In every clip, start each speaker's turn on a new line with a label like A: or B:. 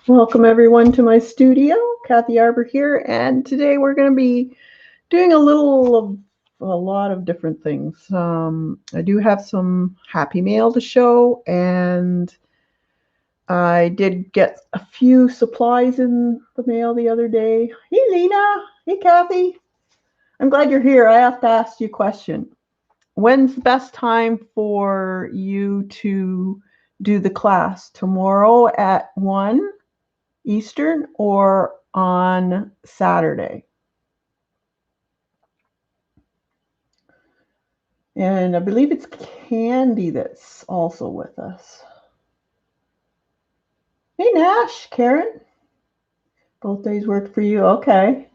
A: Welcome everyone to my studio. Kathy Arbor here, and today we're going to be doing a lot of different things. I do have some happy mail to show, and I did get a few supplies in the mail the other day. Hey Lena, hey Kathy. I'm glad you're here. I have to ask you a question. When's the best time for you to do the class? Tomorrow at 1 Eastern or on Saturday? And I believe it's Candy that's also with us. Hey Nash, Karen. Both days worked for you. Okay.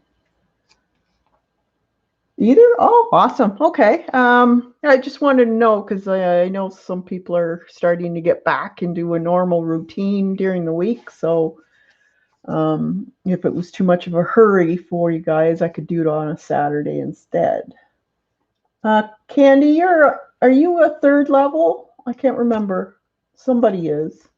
A: Either? Oh, awesome. Okay. I just wanted to know because I know some people are starting to get back into a normal routine during the week. So if it was too much of a hurry for you guys, I could do it on a Saturday instead. Candy, are you a third level? I can't remember. Somebody is.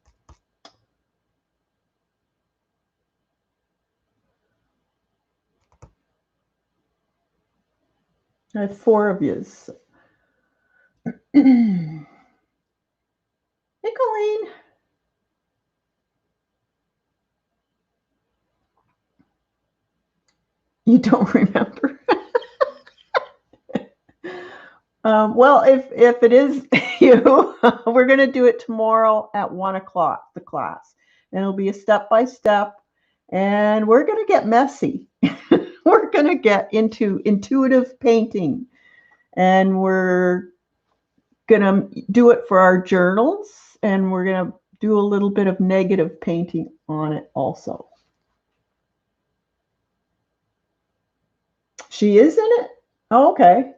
A: I have 4 of yous. Hey, Colleen. You don't remember? Well, if it is you, we're going to do it tomorrow at 1 o'clock, the class. And it'll be a step-by-step. And we're going to get messy. We're going to get into intuitive painting. And we're going to do it for our journals. And we're going to do a little bit of negative painting on it also. She is in it? Oh, okay.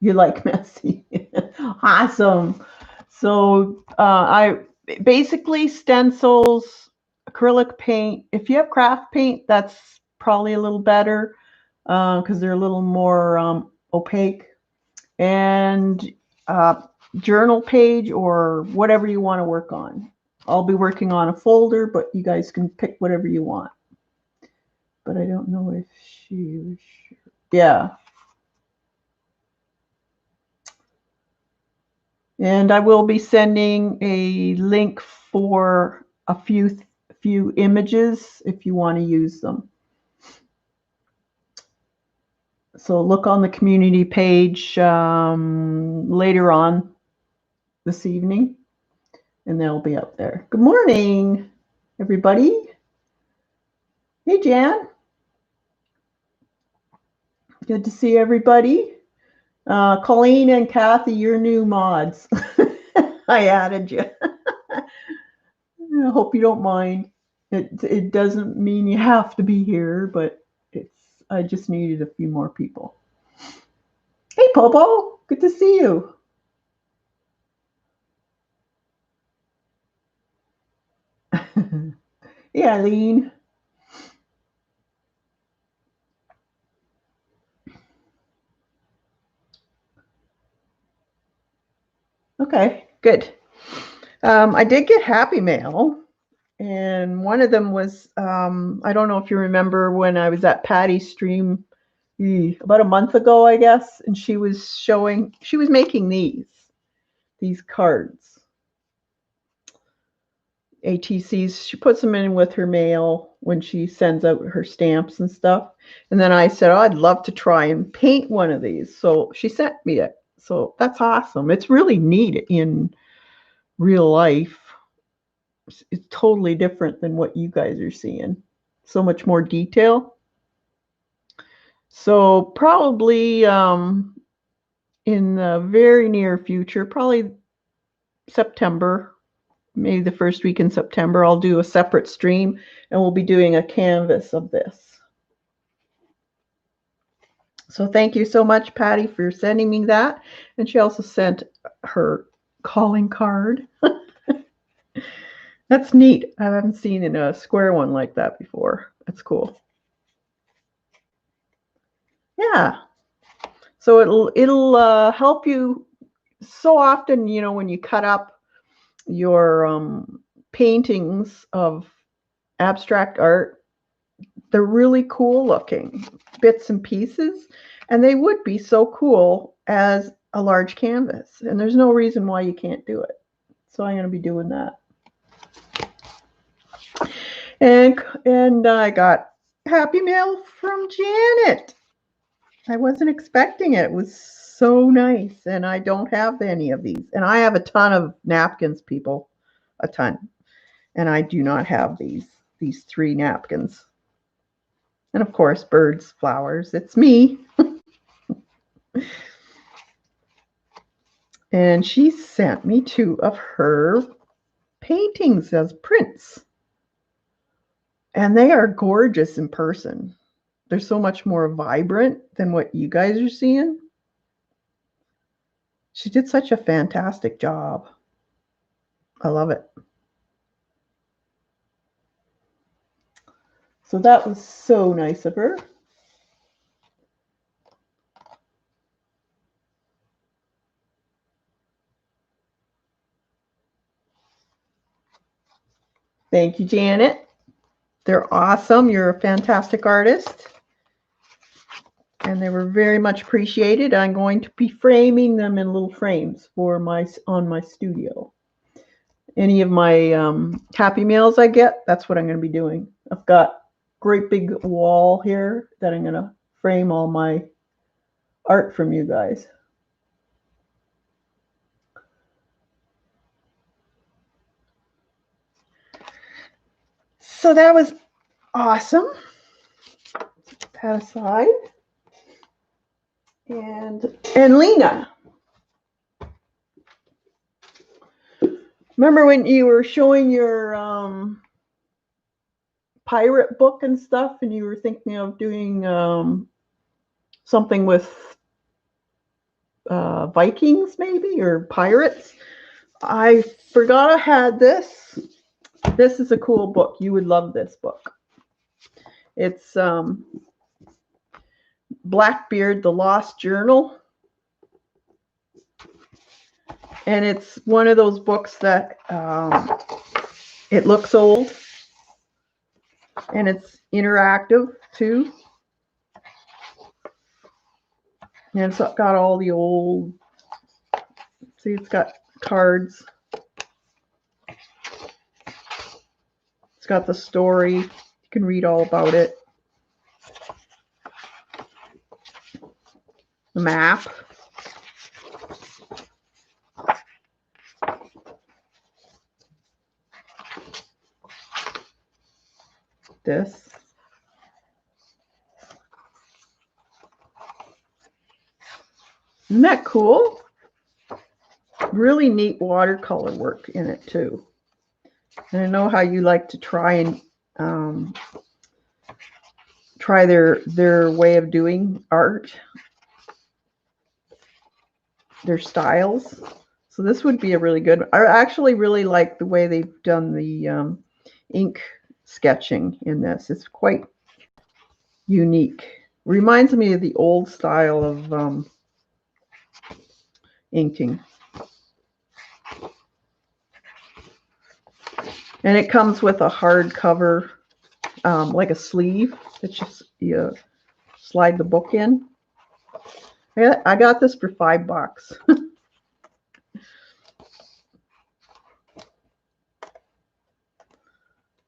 A: You like messy. Awesome. So I basically stencils, acrylic paint. If you have craft paint, that's probably a little better because they're a little more opaque. And journal page or whatever you want to work on. I'll be working on a folder, but you guys can pick whatever you want. But I don't know if she was sure. Yeah. And I will be sending a link for a few images if you want to use them. So look on the community page later on this evening, and they'll be up there. Good morning, everybody. Hey, Jan. Good to see everybody. Colleen and Kathy, you're new mods. I added you. I hope you don't mind. It doesn't mean you have to be here, but I just needed a few more people. Hey, Popo, good to see you. Hey, Eileen. Okay, good. I did get happy mail, and one of them was, I don't know if you remember when I was at Patty's stream about a month ago, I guess, and she was making these cards. ATCs, she puts them in with her mail when she sends out her stamps and stuff. And then I said, oh, I'd love to try and paint one of these. So she sent me it. So that's awesome. It's really neat in real life. It's totally different than what you guys are seeing. So much more detail. So probably in the very near future, probably September, maybe the first week in September, I'll do a separate stream and we'll be doing a canvas of this. So thank you so much, Patty, for sending me that. And she also sent her calling card. That's neat. I haven't seen a square one like that before. That's cool. Yeah. So it'll help you so often, when you cut up your paintings of abstract art. They're really cool looking bits and pieces, and they would be so cool as a large canvas. And there's no reason why you can't do it. So I'm going to be doing that. And I got happy mail from Janet. I wasn't expecting it. It was so nice, and I don't have any of these. And I have a ton of napkins, people, a ton. And I do not have these 3 napkins. And of course, birds, flowers. It's me. And she sent me 2 of her paintings as prints. And they are gorgeous in person. They're so much more vibrant than what you guys are seeing. She did such a fantastic job. I love it. So that was so nice of her. Thank you, Janet. They're awesome. You're a fantastic artist. And they were very much appreciated. I'm going to be framing them in little frames for on my studio. Any of my happy mails I get, that's what I'm going to be doing. I've got a great big wall here that I'm going to frame all my art from you guys. So that was awesome. Put that aside. And Lena, remember when you were showing your pirate book and stuff, and you were thinking of doing something with Vikings maybe, or pirates? I forgot I had this. This is a cool book. You would love this book. It's Blackbeard, the Lost Journal. And it's one of those books that it looks old. And it's interactive too. And it's got all the old, see, it's got cards. It's got the story. You can read all about it. The map. This. Isn't that cool? Really neat watercolor work in it too. And I know how you like to try and try their way of doing art, their styles. So this would be a really good. I actually really like the way they've done the ink sketching in this. It's quite unique. Reminds me of the old style of inking. And it comes with a hardcover, like a sleeve that you slide the book in. I got this for $5.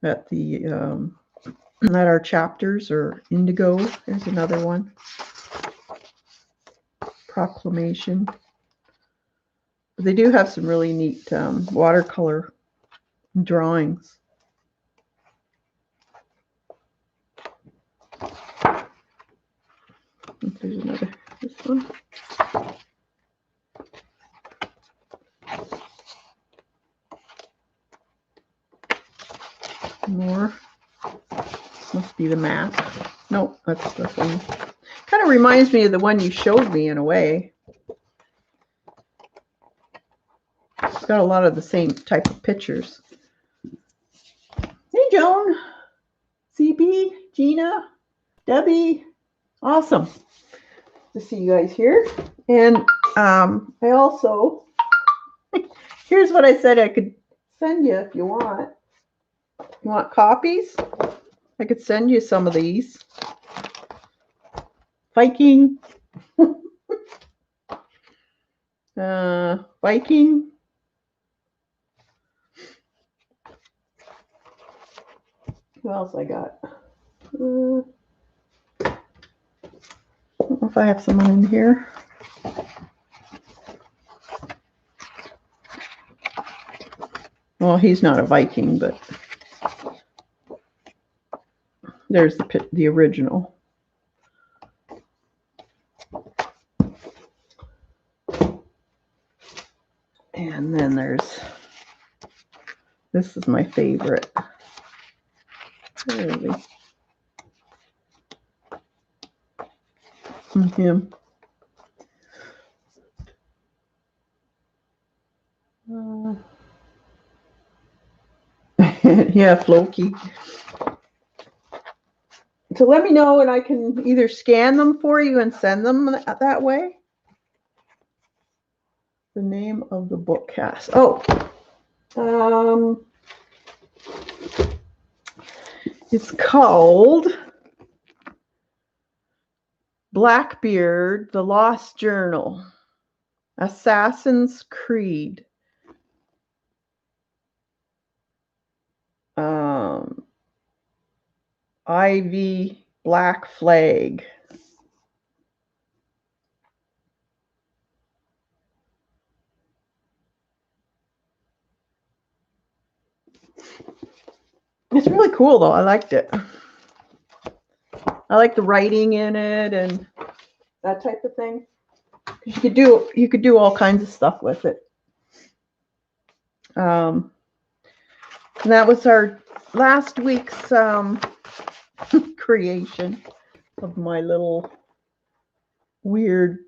A: At our chapters, or Indigo. There's another one. Proclamation. But they do have some really neat watercolor drawings. There's another, this one. More. Must be the map. Nope, that's the thing. Kind of reminds me of the one you showed me in a way. It's got a lot of the same type of pictures. Hey, Joan, CB, Gina, Debbie. Awesome to see you guys here. And I also, here's what I said I could send you if you want. You want copies? I could send you some of these. Viking. Viking. Who else I got? I don't know if I have someone in here. Well, he's not a Viking, but there's the original. And then there's, this is my favorite. Where is he? Him. Yeah, Floki. So let me know and I can either scan them for you and send them that way. The name of the book cast. Oh, it's called Blackbeard, The Lost Journal, Assassin's Creed. Ivy Black Flag. It's really cool though. I liked it. I like the writing in it and that type of thing. You could do all kinds of stuff with it. And that was our last week's creation of my little weird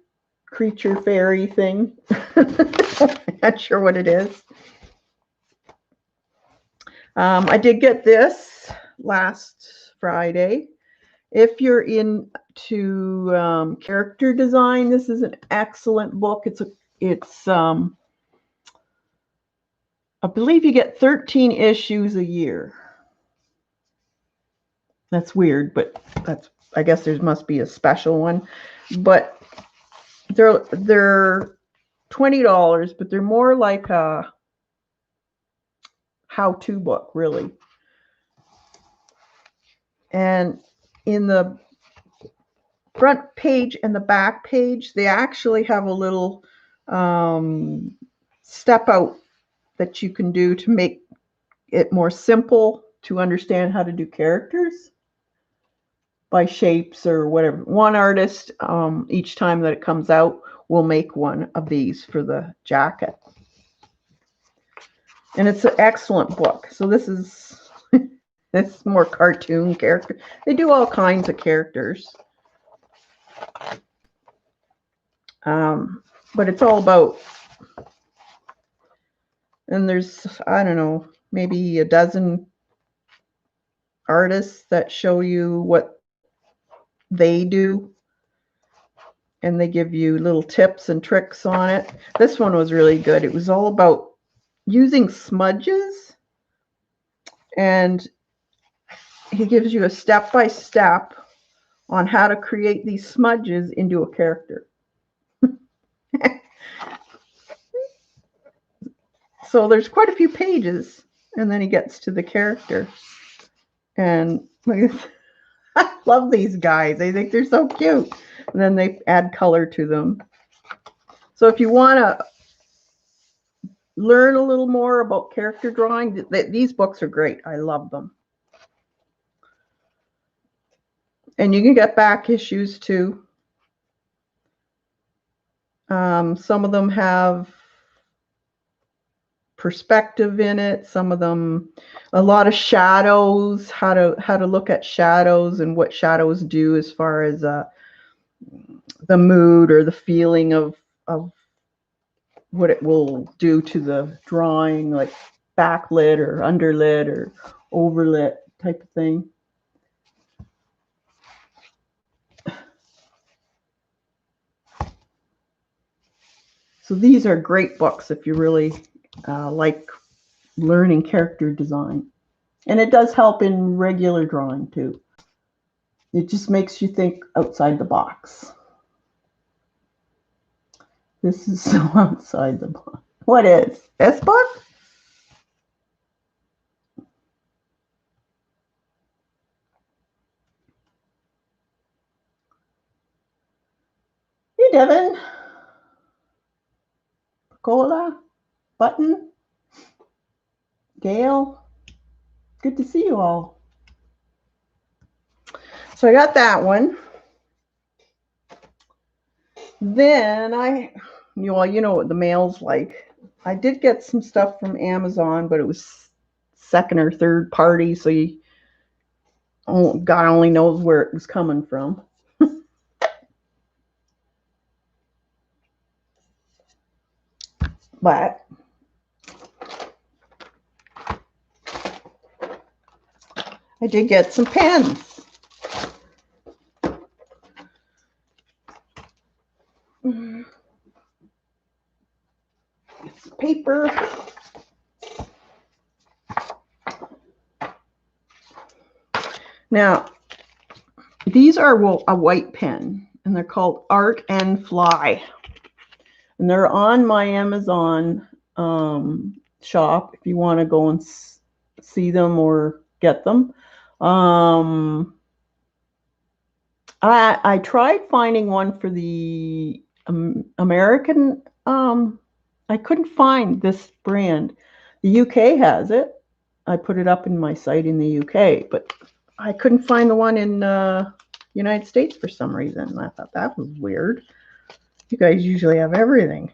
A: creature fairy thing. Not sure what it is. I did get this last Friday. If you're into character design, this is an excellent book. It's I believe you get 13 issues a year. That's weird, but I guess there must be a special one. But they're $20, but they're more like a how-to book, really. And in the front page and the back page, they actually have a little step out that you can do to make it more simple to understand how to do characters by shapes or whatever. One artist, each time that it comes out, will make one of these for the jacket. And it's an excellent book. So this is more cartoon character. They do all kinds of characters. But it's all about, and there's, I don't know, maybe a dozen artists that show you what they do. And they give you little tips and tricks on it. This one was really good. It was all about using smudges. And he gives you a step-by-step on how to create these smudges into a character. So there's quite a few pages, and then he gets to the character. And I love these guys. I think they're so cute. And then they add color to them. So if you want to learn a little more about character drawing, these books are great. I love them. And you can get back issues too. Some of them have perspective in it. Some of them, a lot of shadows, how to look at shadows and what shadows do as far as the mood or the feeling of what it will do to the drawing, like backlit or underlit or overlit type of thing. So these are great books if you really like learning character design. And it does help in regular drawing too. It just makes you think outside the box. This is so outside the box. What is this book? Hey, Devin. Cola. Button. Gail. Good to see you all. So I got that one. Then you know what the mail's like. I did get some stuff from Amazon, but it was second or third party, so God only knows where it was coming from. But I did get some pens. It's paper. Now, these are a white pen, and they're called Art and Fly. And they're on my Amazon shop if you want to go and see them or get them. I tried finding one for the American. I couldn't find this brand. The UK has it. I put it up in my site in the UK, but I couldn't find the one in United States for some reason. I thought that was weird. You guys usually have everything.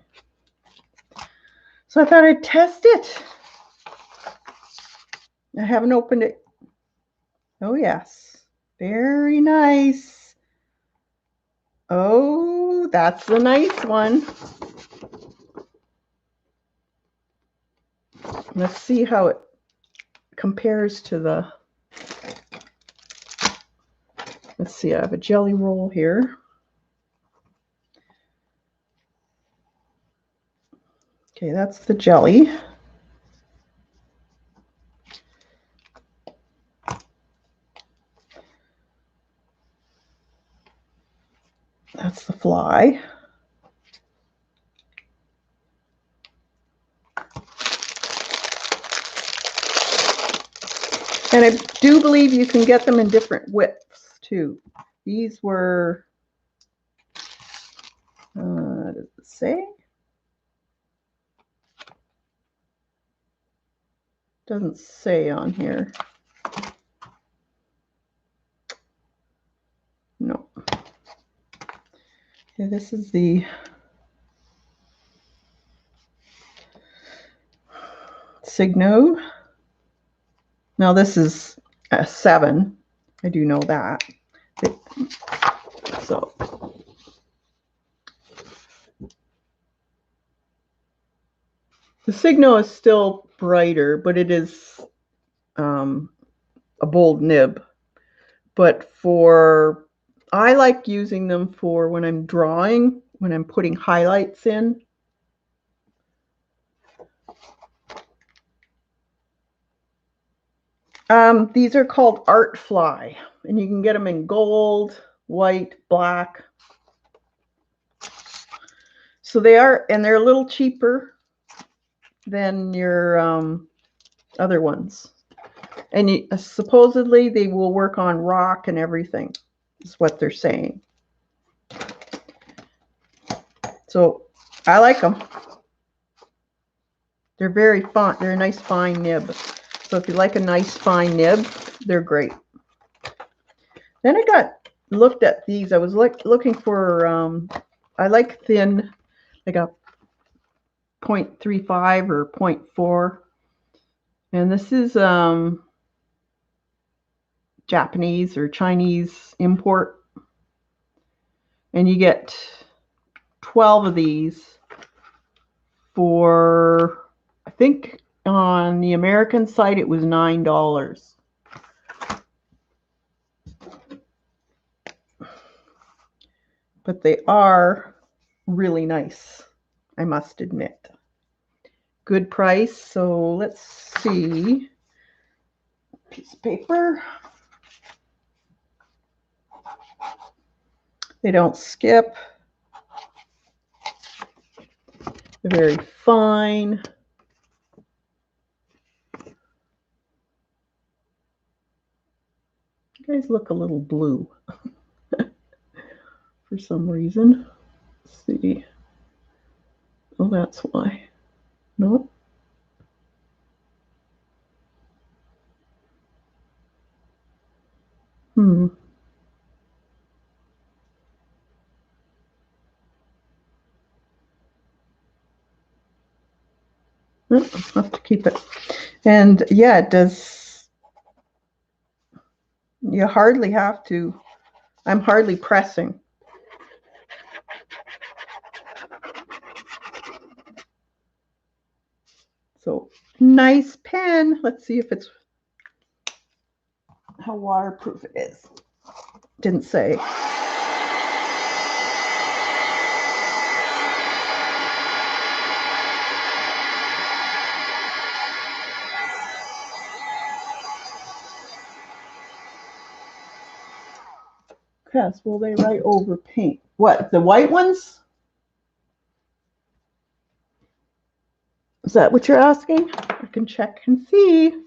A: So I thought I'd test it. I haven't opened it. Oh, yes. Very nice. Oh, that's the nice one. Let's see how it compares to the... Let's see, I have a jelly roll here. Okay, that's the jelly. That's the fly. And I do believe you can get them in different widths too. These were, does it say? Doesn't say on here. No. Okay, this is the Signo. Now this is a 7. I do know that. So the Signo is still brighter, but it is a bold nib. But I like using them for when I'm drawing, when I'm putting highlights in. These are called Art Fly, and you can get them in gold, white, black. So they're a little cheaper than your other ones. And supposedly they will work on rock and everything, is what they're saying. So I like them. They're very fine. They're a nice fine nib. So if you like a nice fine nib, they're great. Then I looked at these. I was looking for, I like thin, like a 0.35 or 0.4. And this is Japanese or Chinese import. And you get 12 of these for, I think on the American site it was $9. But they are really nice, I must admit. good price. So let's see. Piece of paper. They don't skip. They're very fine. You guys look a little blue for some reason. Let's see. Oh, that's why. No. Hmm. I'll have to keep it. And yeah, it does. You hardly have to. I'm hardly pressing. So nice pen. Let's see if it's how waterproof it is. Didn't say. Yes, will they write over paint? What, the white ones? Is that what you're asking? I can check and see.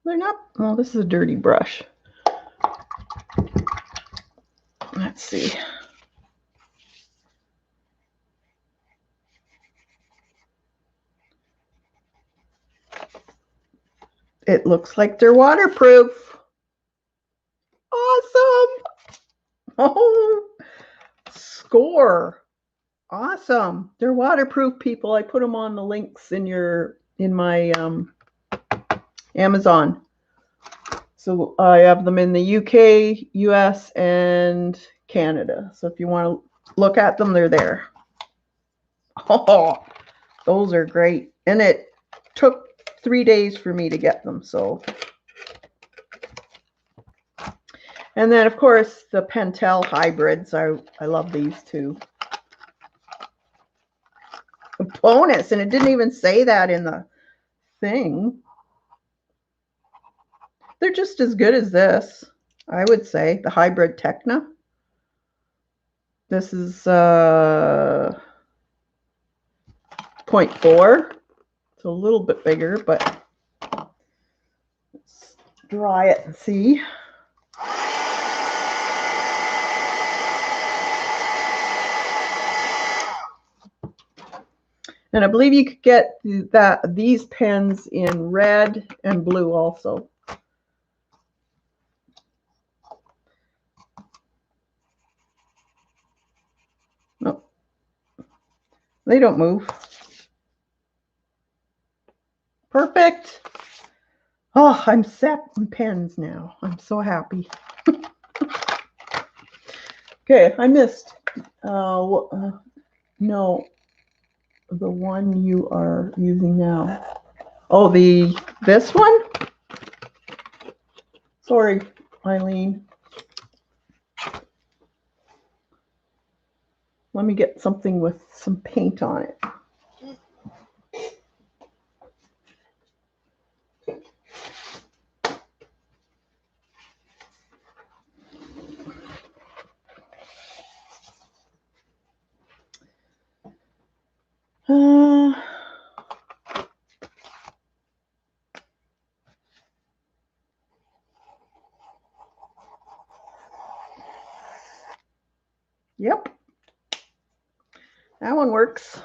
A: They're not. Well, this is a dirty brush. Let's see. It looks like they're waterproof. Awesome. Oh, score. Awesome. They're waterproof, people. I put them on the links in my Amazon. So I have them in the UK, US, and Canada. So if you want to look at them, they're there. Oh, those are great. And it took 3 days for me to get them. So, and then of course the Pastel hybrids. I love these too. A bonus, and it didn't even say that in the thing. They're just as good as this, I would say. The hybrid Techna. This is 0.4. It's a little bit bigger, but let's dry it and see. And I believe you could get these pens in red and blue also. Nope. They don't move. Perfect. Oh, I'm set on pens now. I'm so happy. Okay, I missed. No, the one you are using now. Oh, this one? Sorry, Eileen. Let me get something with some paint on it. Yep. That one works.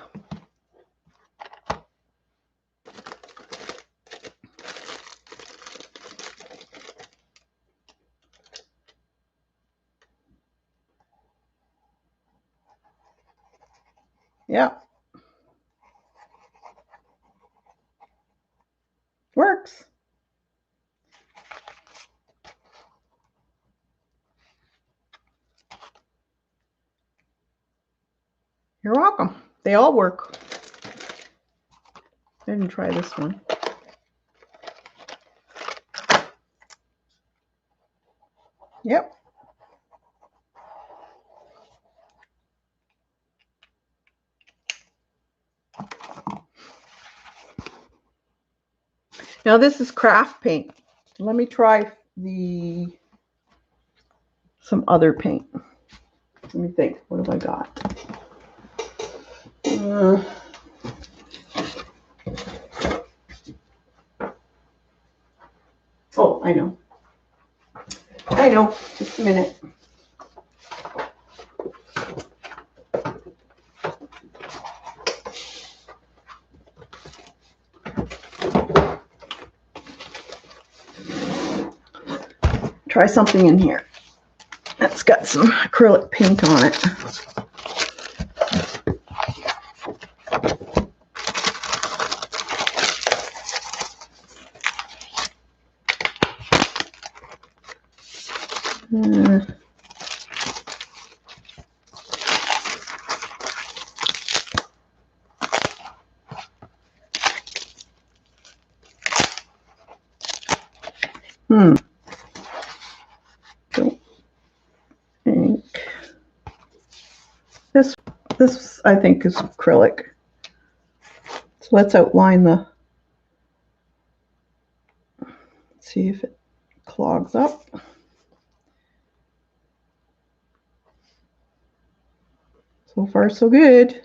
A: Yeah. Works. You're welcome. They all work. I didn't try this one. Yep. Now this is craft paint. Let me try some other paint. Let me think. What have I got? Oh, I know. I know. Just a minute. Try something in here. It's got some acrylic paint on it. Don't think. This I think is acrylic. So let's outline the. See if it clogs up. So far, so good.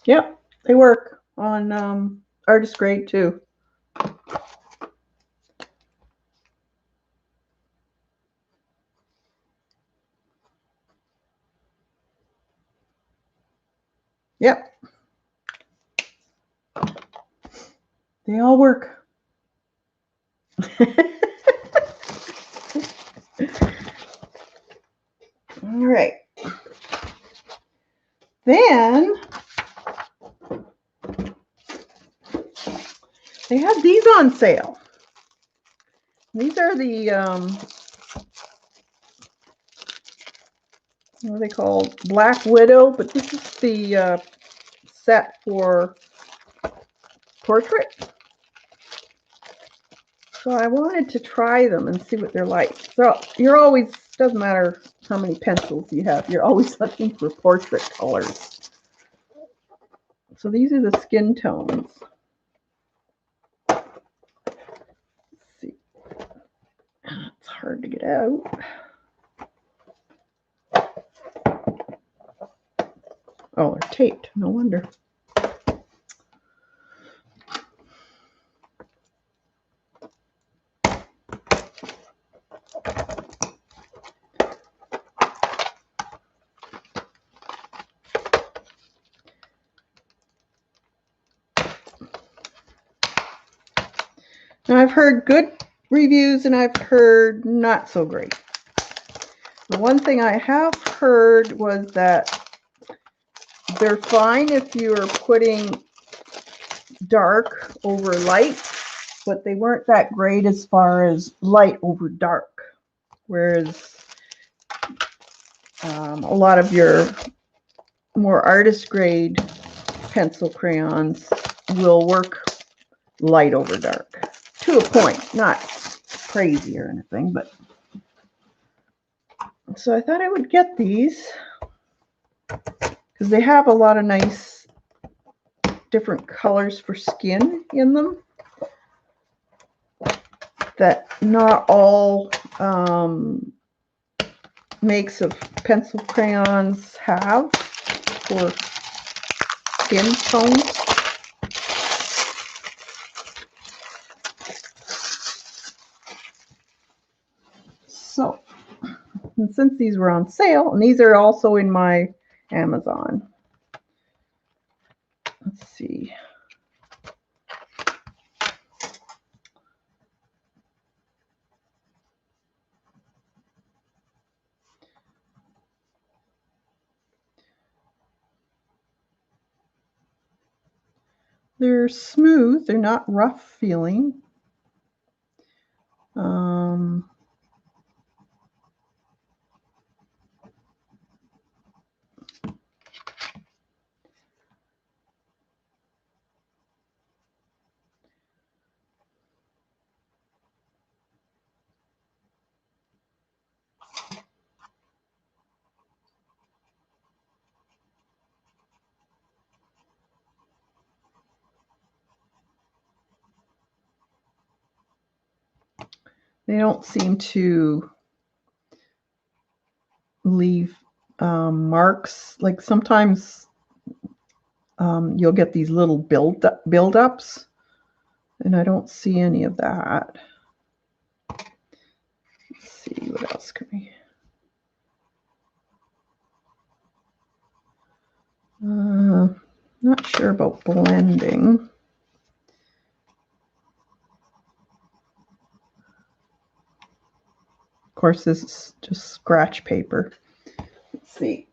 A: Yep, they work on artist grade too. Yep. They all work. All right. Then they have these on sale. These are the what are they called? Black Widow, but this is the set for portrait. So I wanted to try them and see what they're like. So you're always, doesn't matter how many pencils you have, you're always looking for portrait colors. So these are the skin tones. Let's see. It's hard to get out. Oh, they're taped. No wonder. Now I've heard good reviews and I've heard not so great. The one thing I have heard was that they're fine if you're putting dark over light, but they weren't that great as far as light over dark. Whereas a lot of your more artist grade pencil crayons will work light over dark to a point, not crazy or anything, but so I thought I would get these because they have a lot of nice different colors for skin in them that not all makes of pencil crayons have for skin tones. So, and since these were on sale, and these are also in my Amazon. Let's see. They're smooth. They're not rough feeling. They don't seem to leave marks. Like sometimes you'll get these little build-ups, and I don't see any of that. Let's see, what else can we... Not sure about blending. Of course, this is just scratch paper. Let's see.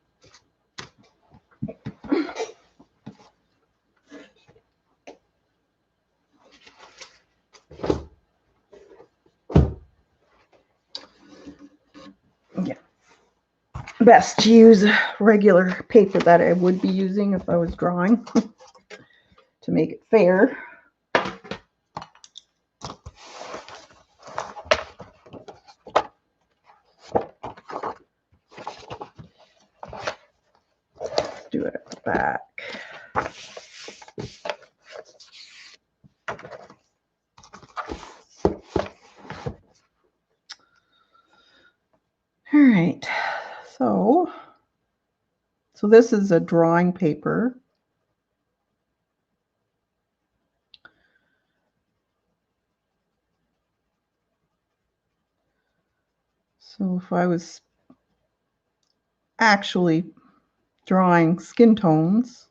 A: Yeah. Best to use regular paper that I would be using if I was drawing to make it fair. Let's do it at the back. All right, so this is a drawing paper. So if I was actually drawing skin tones,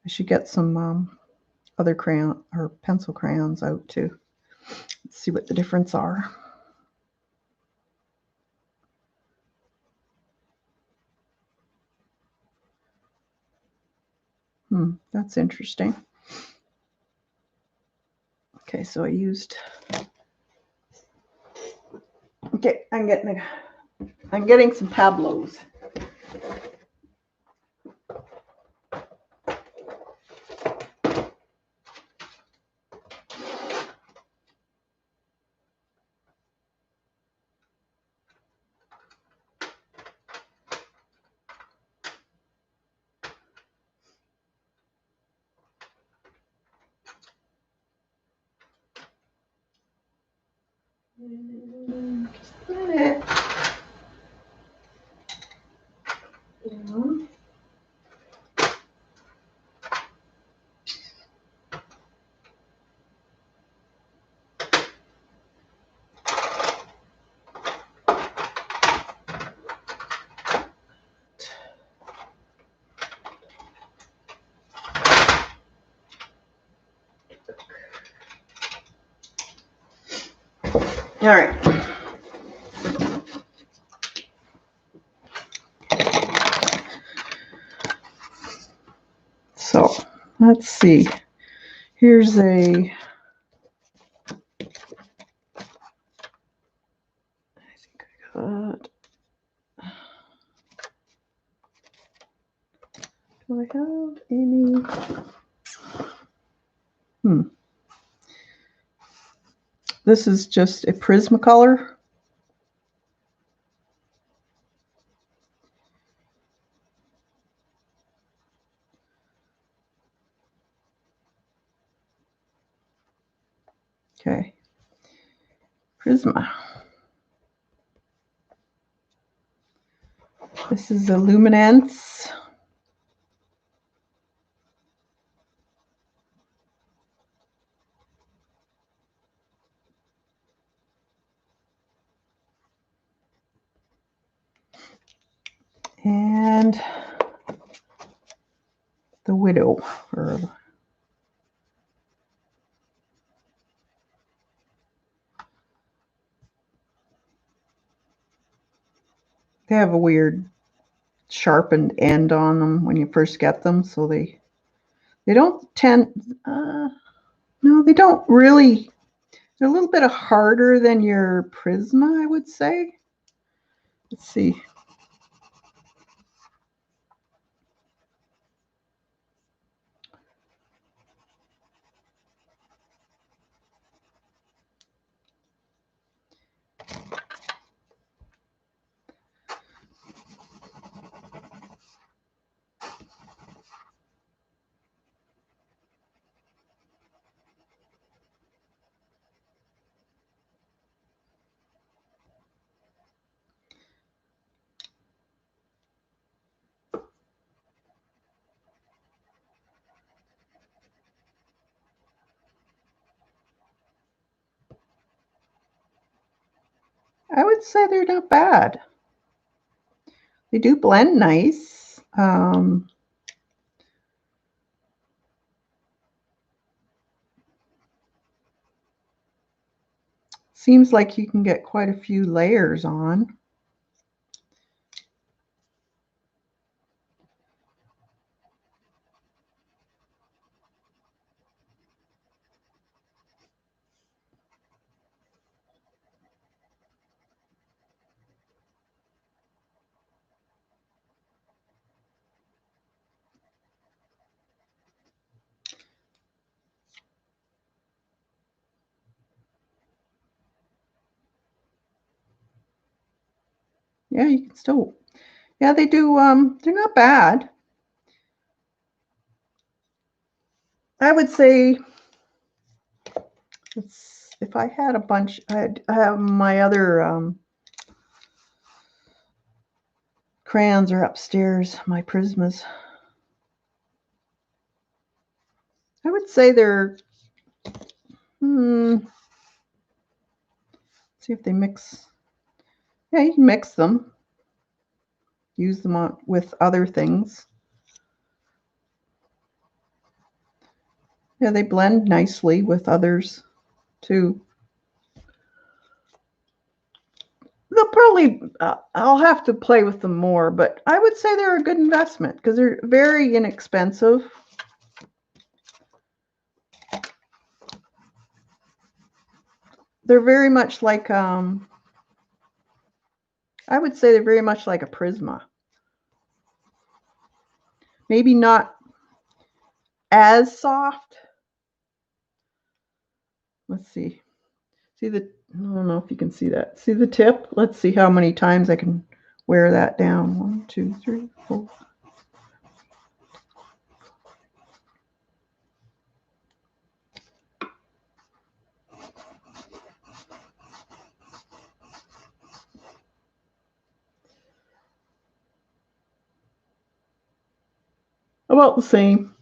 A: I should get some other crayon or pencil crayons out too. Let's see what the difference are. That's interesting. Okay, so I used. Okay, I'm getting some tableaus. Just a minute. Yeah. All right. So let's see. Here's a. I think I got. Do I have any? This is just a Prismacolor. Okay. Prisma. This is a Luminance. And the Widow. They have a weird sharpened end on them when you first get them, so they don't tend. No, they don't really. They're a little bit harder than your Prisma, I would say. Let's see. I would say they're not bad. They do blend nice. Seems like you can get quite a few layers on. Yeah, you can still, yeah, they do, they're not bad. I would say, if I had a bunch, I have my other crayons are upstairs, my Prismas. I would say they're, see if they mix. Yeah, you can mix them. Use them on with other things. Yeah, they blend nicely with others too. They'll probably, I'll have to play with them more, but I would say they're a good investment because they're very inexpensive. They're very much like, I would say they're very much like a Prisma. Maybe not as soft. Let's see. See the, I don't know if you can see that. See the tip? Let's see how many times I can wear that down. 1, 2, 3, 4. About the same,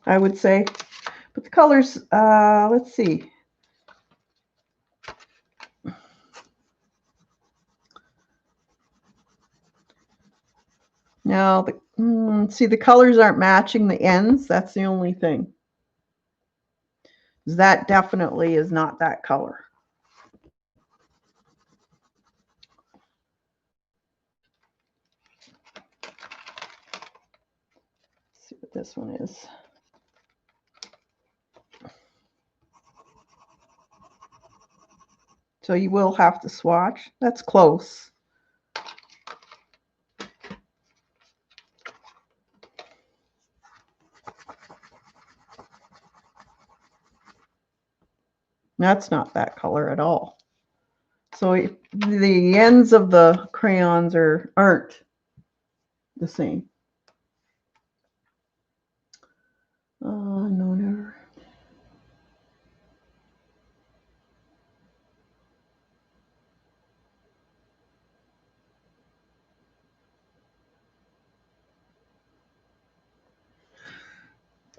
A: I would say. But the colors, let's see. Now, see, the colors aren't matching the ends. That's the only thing. That definitely is not that color. Let's see what this one is. So you will have to swatch. That's close. That's not that color at all. So the ends of the crayons aren't the same. No, never.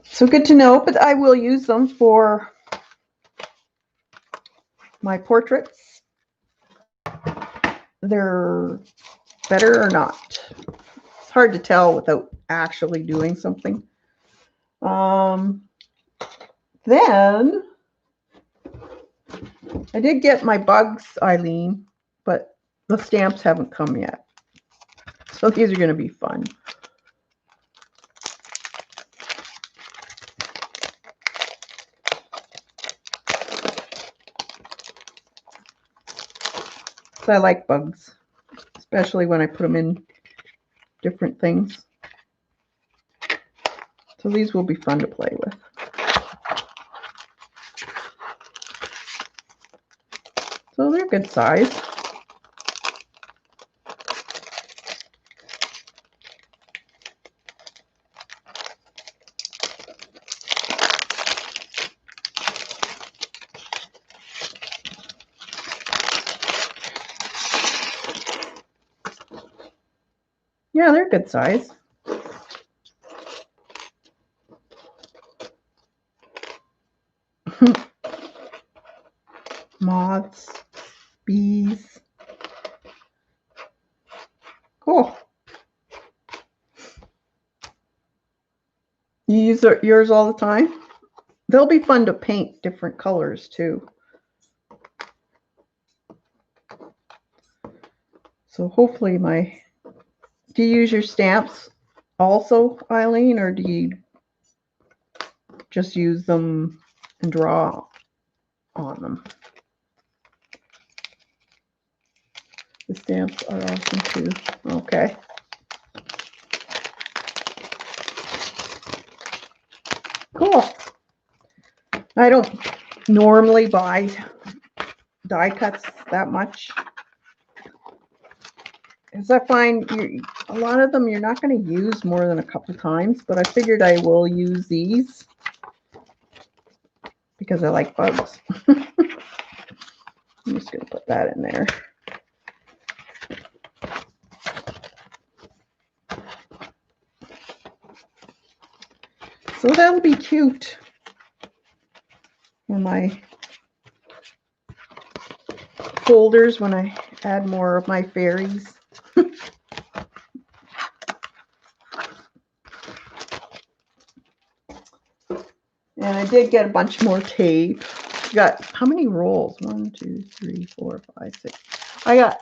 A: So good to know, but I will use them for my portraits. They're better or not. It's hard to tell without actually doing something. Then I did get my bugs, Eileen, but the stamps haven't come yet. So these are going to be fun. So I like bugs, especially when I put them in different things. So these will be fun to play with. So they're good size. Yeah, they're good size. moths, bees. Cool. You use yours all the time? They'll be fun to paint different colors too. So hopefully do you use your stamps also, Eileen, or do you just use them and draw on them? The stamps are awesome too. Okay. Cool. I don't normally buy die cuts that much, because I find a lot of them you're not going to use more than a couple times, but I figured I will use these because I like bugs. I'm just going to put that in there. So that'll be cute for my folders when I add more of my fairies. And I did get a bunch more tape. Got how many rolls? 1, 2, 3, 4, 5, 6. I got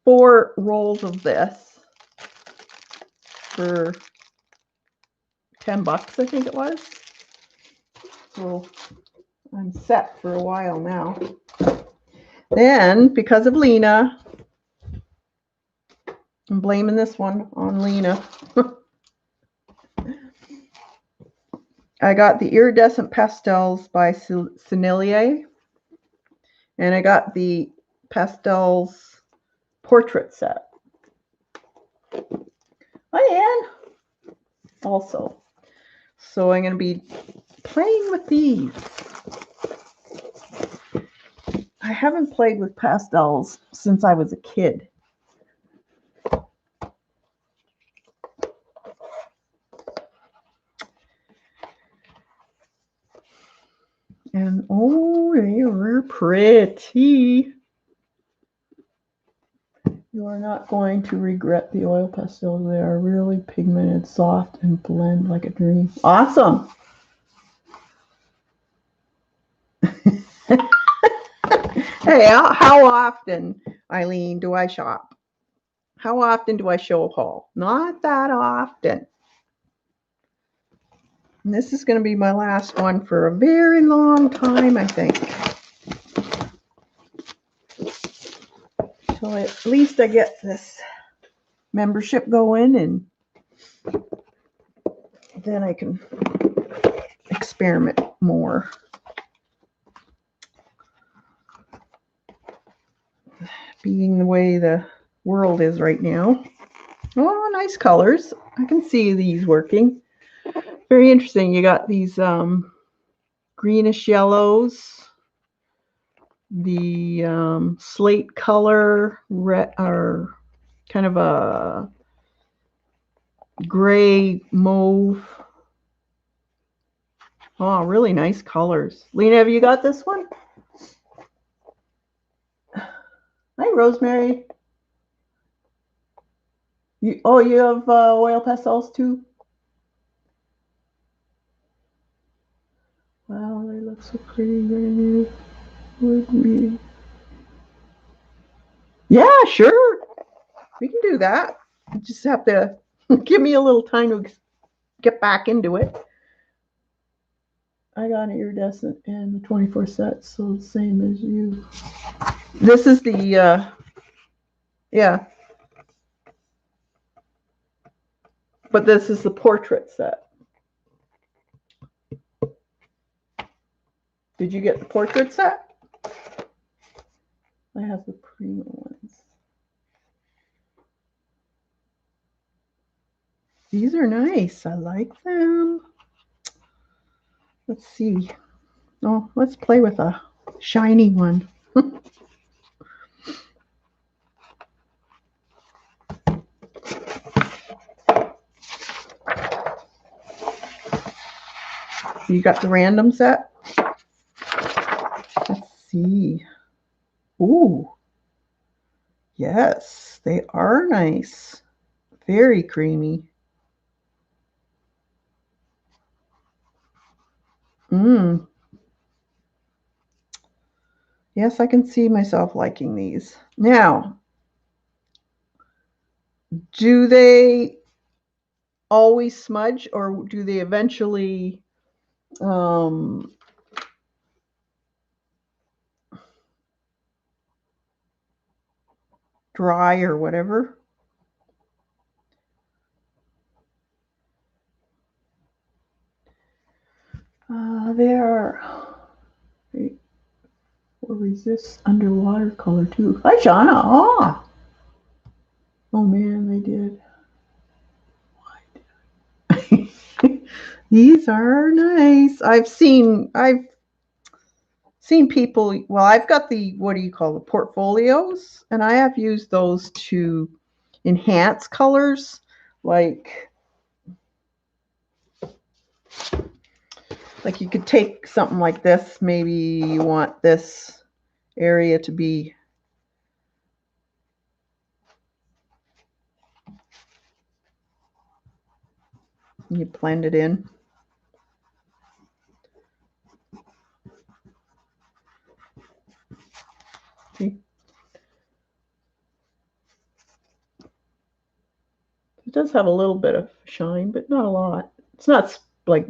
A: 4 rolls of this for $10, I think it was. So I'm set for a while now. Then, because of Lena, I'm blaming this one on Lena. I got the Iridescent Pastels by Sennelier, and I got the Pastels Portrait Set. Hi, Anne. Also. So I'm going to be playing with these. I haven't played with pastels since I was a kid. And oh, they are pretty. You are not going to regret the oil pastels. They are really pigmented, soft, and blend like a dream. Awesome. Hey, how often, Eileen, do I shop? How often do I show a haul? Not that often. And this is going to be my last one for a very long time, I think. So at least I get this membership going, and then I can experiment more. Being the way the world is right now. Oh, nice colors. I can see these working. Very interesting. You got these greenish yellows, the slate color, red, or kind of a gray mauve. Oh, really nice colors. Lena, have you got this one? Hi, Rosemary. You have oil pastels too? Wow, they look so pretty. Would we? Yeah, sure. We can do that. You just have to give me a little time to get back into it. I got an iridescent and the 24 sets, so the same as you. This is the, yeah. But this is the portrait set. Did you get the portrait set? I have the prima ones. These are nice. I like them. Let's see. Oh, let's play with a shiny one. You got the random set? see. Ooh, yes, they are nice. Very creamy. Mmm. Yes, I can see myself liking these. Now, do they always smudge or do they eventually um, dry or whatever? They will resist underwater color too. Hi, Shauna. Oh man, they did. These are nice. I've seen people, well, I've got the, what do you call the portfolios, and I have used those to enhance colors. Like you could take something like this, maybe you want this area to be, you blend it in. See? It does have a little bit of shine, but not a lot. It's not like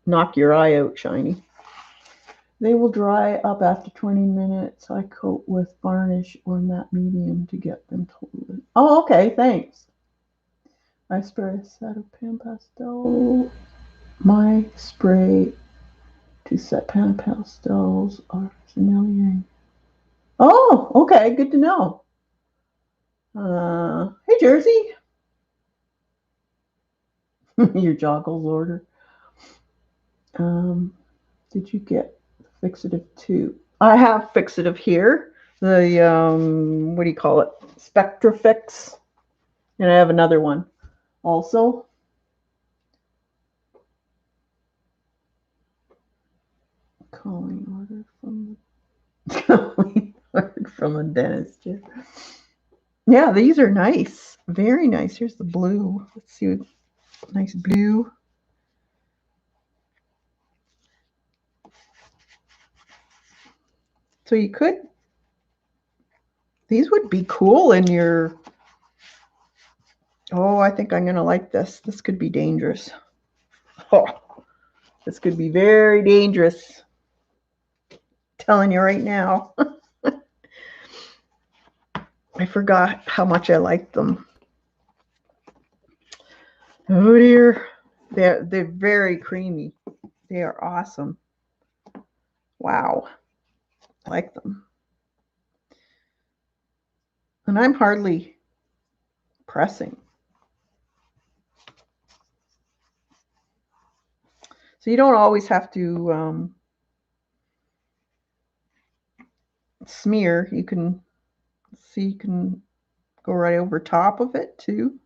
A: knock your eye out shiny. They will dry up after 20 minutes. I coat with varnish or matte medium to get them totally. Oh, okay, thanks. I spray a set of pan pastel. My spray to set pan pastels are Sennelier. Oh, okay, good to know. Hey, Jersey. Your joggles order. Did you get fixative too? I have fixative here. The what do you call it? Spectrafix, and I have another one also. Calling order from the calling order from a dentist. Yeah, these are nice. Very nice. Here's the blue. Let's see. Nice blue. So you could. These would be cool in your. Oh, I think I'm gonna like this. This could be dangerous. Oh, this could be very dangerous. Telling you right now. I forgot how much I liked them. Oh dear. They're very creamy. They are awesome. Wow. I like them. And I'm hardly pressing. So you don't always have to smear. You can see, you can go right over top of it too.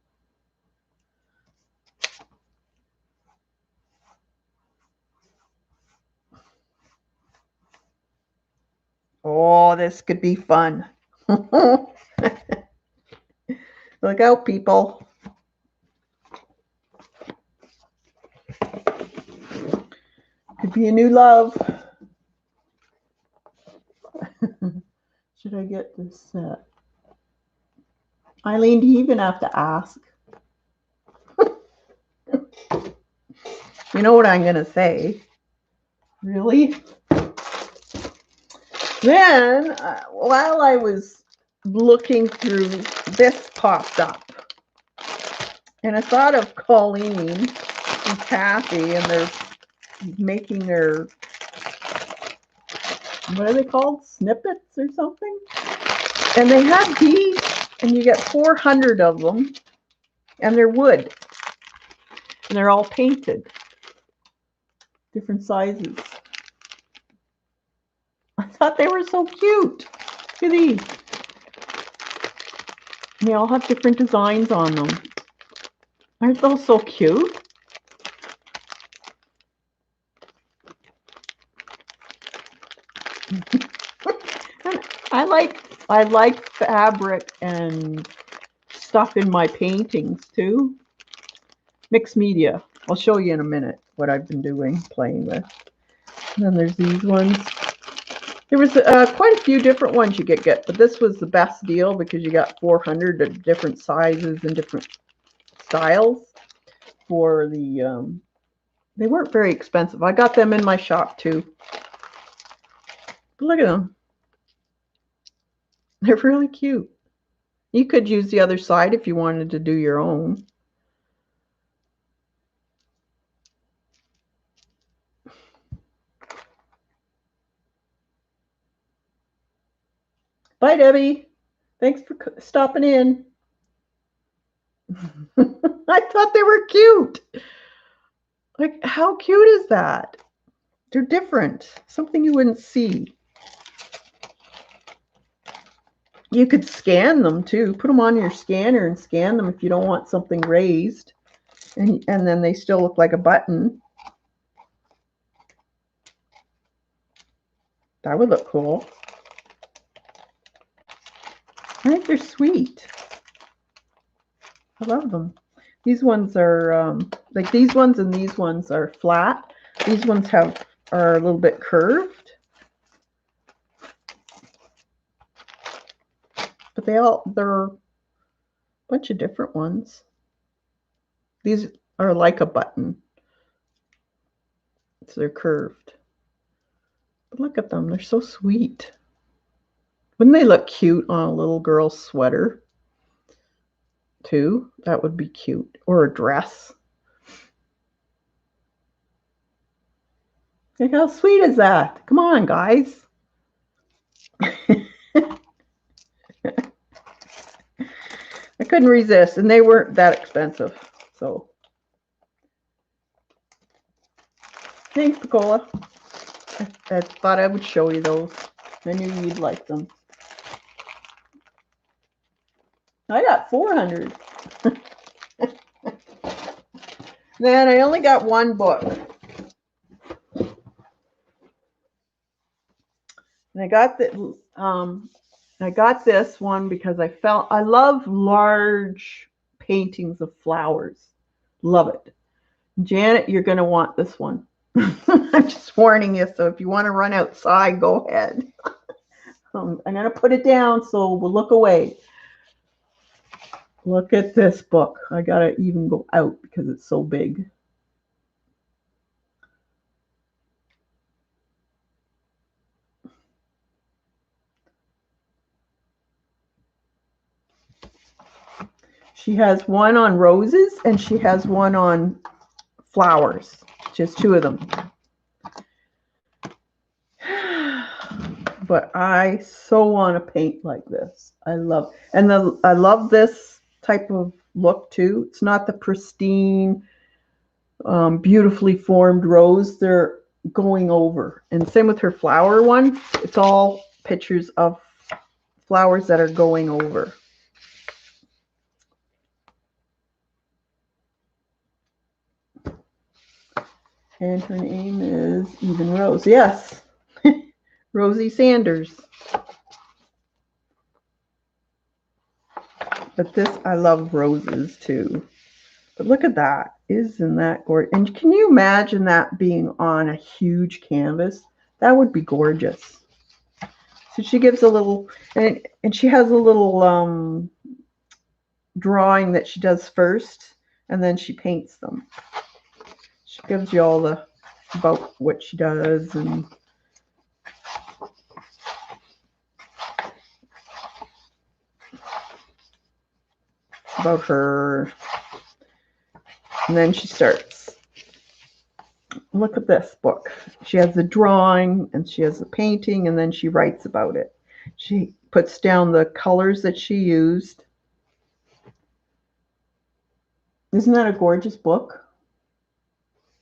A: Oh, this could be fun. Look out, people. Could be a new love. Should I get this set? Eileen, do you even have to ask? You know what I'm going to say. Really? Then, while I was looking through, this popped up. And I thought of Colleen and Kathy, and they're making their, what are they called? Snippets or something? And they have these, and you get 400 of them, and they're wood. And they're all painted. Different sizes. I thought they were so cute. Look at these. They all have different designs on them. Aren't those so cute? I like fabric and stuff in my paintings too. Mixed media. I'll show you in a minute what I've been doing, playing with. And then there's these ones. There was quite a few different ones you could get, but this was the best deal because you got 400 of different sizes and different styles for the, they weren't very expensive. I got them in my shop too. But look at them. They're really cute. You could use the other side if you wanted to do your own. Bye, Debbie. Thanks for stopping in. I thought they were cute. Like, how cute is that? They're different. Something you wouldn't see. You could scan them too. Put them on your scanner and scan them if you don't want something raised. And then they still look like a button. That would look cool. I think they're sweet. I love them. These ones are like these ones, and these ones are flat. These ones are a little bit curved. But they're a bunch of different ones. These are like a button. So they're curved. But look at them, they're so sweet. Wouldn't they look cute on a little girl's sweater? Too. That would be cute. Or a dress. Like, how sweet is that? Come on, guys. I couldn't resist, and they weren't that expensive. So thanks, Picola. I thought I would show you those. I knew you'd like them. I got 400. Then I only got one book. And I got this one because I love large paintings of flowers. Love it. Janet, you're going to want this one. I'm just warning you, so if you want to run outside, go ahead. I'm going to put it down so we'll look away. Look at this book. I got to even go out because it's so big. She has one on roses and she has one on flowers. Just two of them. But I so want to paint like this. I love this type of look too. It's not the pristine, beautifully formed rose. They're going over. And same with her flower one. It's all pictures of flowers that are going over. And her name is Even Rose. Yes. Rosie Sanders. But this, I love roses too. But look at that. Isn't that gorgeous? And can you imagine that being on a huge canvas? That would be gorgeous. So she gives a little, and she has a little drawing that she does first, and then she paints them. She gives you all about what she does and about her. And then she starts. Look at this book. She has the drawing and she has the painting, and then she writes about it. She puts down the colors that she used. Isn't that a gorgeous book?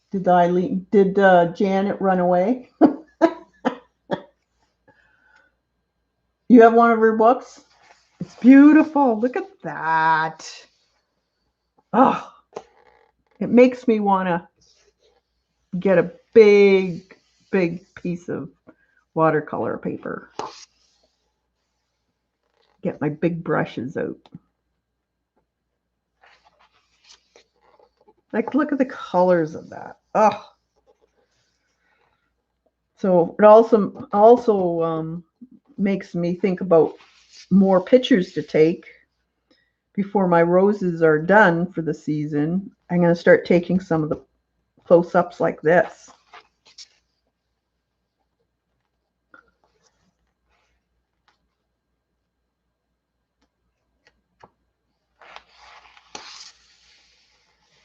A: Did Janet run away? You have one of her books? It's beautiful. Look at that. Oh, it makes me want to get a big piece of watercolor paper. Get my big brushes out. Like, look at the colors of that. Oh, so it also makes me think about more pictures to take before my roses are done for the season. I'm going to start taking some of the close-ups like this.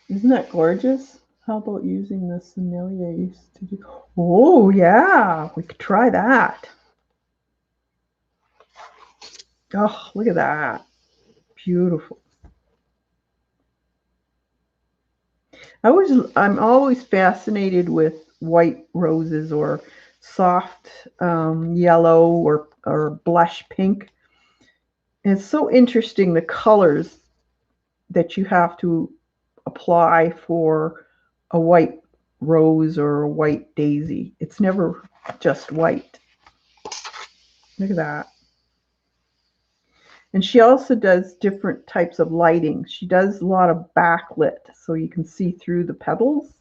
A: Isn't that gorgeous? How about using the Sennelier I used to do? Oh, yeah, we could try that. Oh, look at that. Beautiful. I'm always fascinated with white roses or soft yellow or blush pink. And it's so interesting the colors that you have to apply for a white rose or a white daisy. It's never just white. Look at that. And she also does different types of lighting. She does a lot of backlit, so you can see through the petals.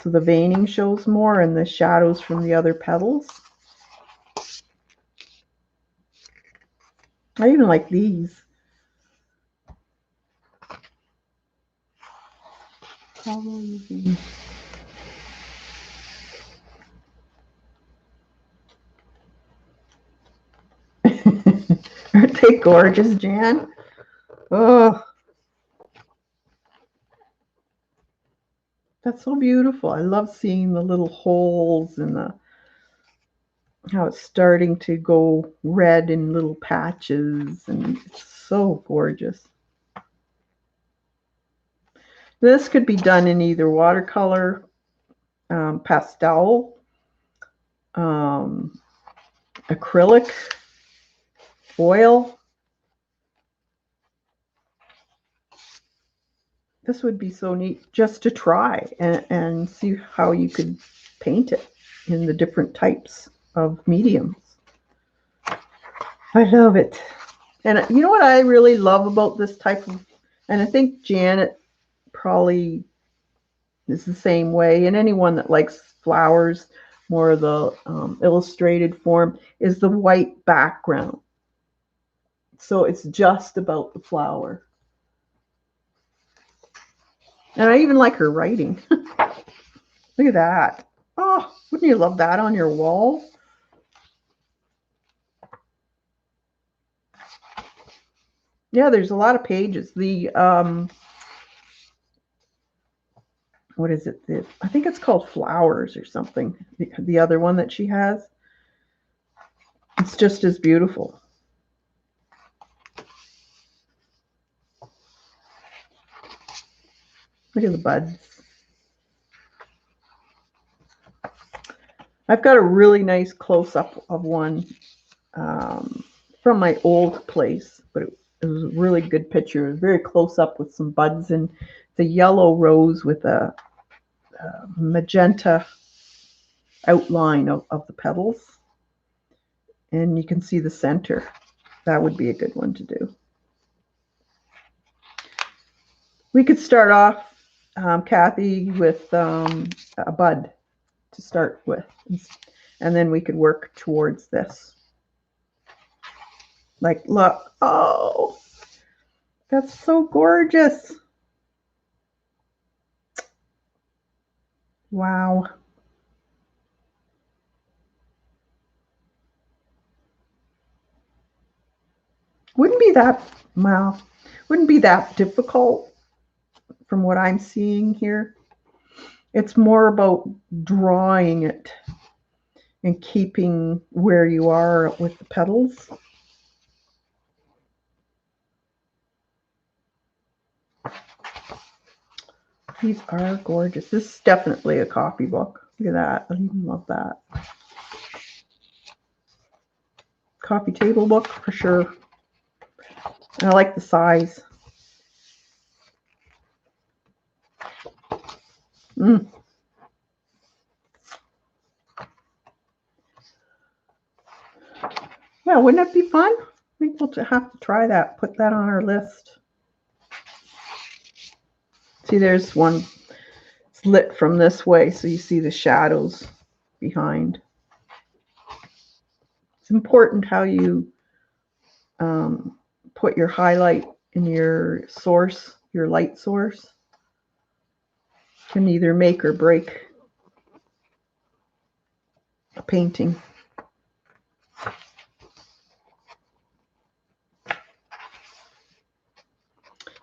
A: So the veining shows more and the shadows from the other petals. I even like these. Probably. Aren't they gorgeous, Jan? Oh, that's so beautiful. I love seeing the little holes and the how it's starting to go red in little patches, and it's so gorgeous. This could be done in either watercolor, pastel, acrylic, oil. This would be so neat just to try and see how you could paint it in the different types of mediums. I love it. And you know what I really love about this type of, and I think Janet probably is the same way, and anyone that likes flowers, more of the illustrated form, is the white background. So it's just about the flower. And I even like her writing. Look at that. Oh, wouldn't you love that on your wall? Yeah, there's a lot of pages. The what is it? I think it's called Flowers or something. The other one that she has. It's just as beautiful. Look at the buds. I've got a really nice close-up of one from my old place, but it was a really good picture. It was very close up with some buds and the yellow rose with a magenta outline of the petals. And you can see the center. That would be a good one to do. We could start off, Kathy, with a bud to start with. And then we could work towards this. Like, look, oh, that's so gorgeous. Wow. Wouldn't be that, well, wouldn't be that difficult from what I'm seeing here. It's more about drawing it and keeping where you are with the petals. These are gorgeous. This is definitely a copybook. Look at that. I even love that. Coffee table book for sure. And I like the size. Yeah, wouldn't it be fun? think we'll have to try that. Put that on our list. See, there's one. It's lit from this way, so you see the shadows behind. It's important how you put your highlight in your source, your light source. Can either make or break a painting.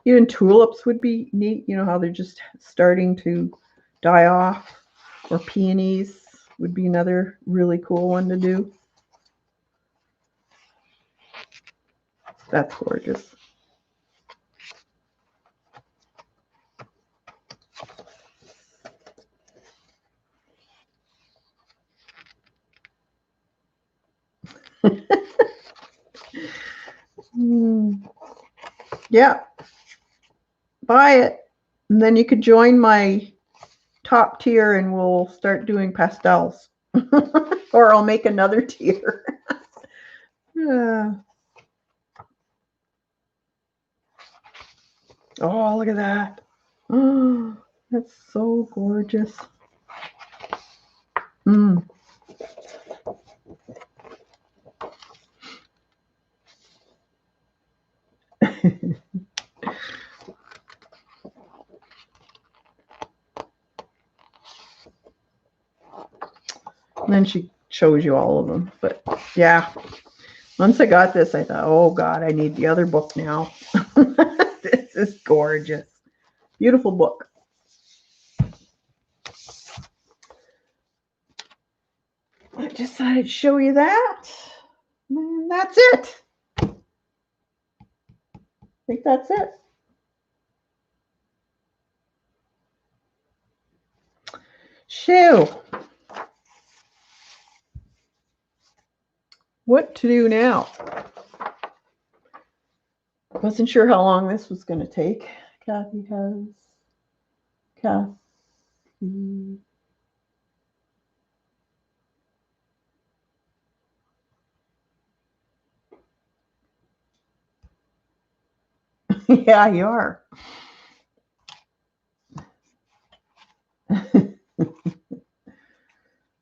A: Even tulips would be neat. You know how they're just starting to die off. Or peonies would be another really cool one to do. That's gorgeous. Yeah, buy it. And then you could join my top tier and we'll start doing pastels. Or I'll make another tier. Yeah. Oh, look at that. Oh, that's so gorgeous. Mm. And then she shows you all of them. But yeah, once I got this, I thought, oh God, I need the other book now. This is gorgeous. Beautiful book. I just thought I'd show you that. And that's it. I think that's it. Shoo. What to do now? Wasn't sure how long this was going to take. Kathy. Yeah, you are.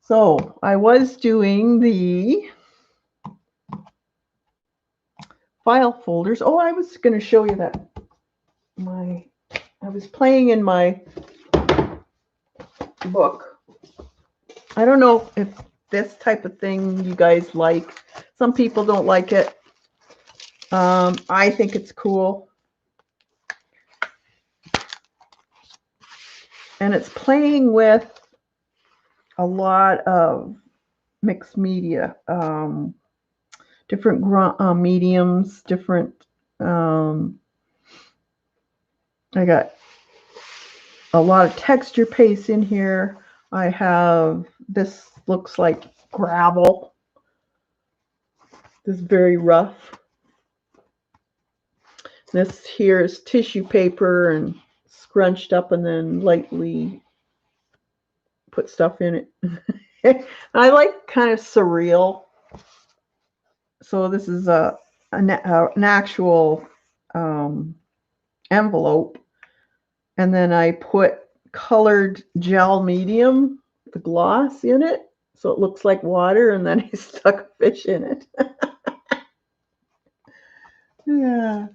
A: So I was doing the file folders. Oh, I was going to show you that. I was playing in my book. I don't know if this type of thing you guys like. Some people don't like it. I think it's cool. And it's playing with a lot of mixed media, different mediums, different. I got a lot of texture paste in here. I have, this looks like gravel. This is very rough. This here is tissue paper and scrunched up and then lightly put stuff in it. I like kind of surreal. So this is an actual envelope. And then I put colored gel medium, the gloss in it. So it looks like water. And then I stuck a fish in it. Yeah.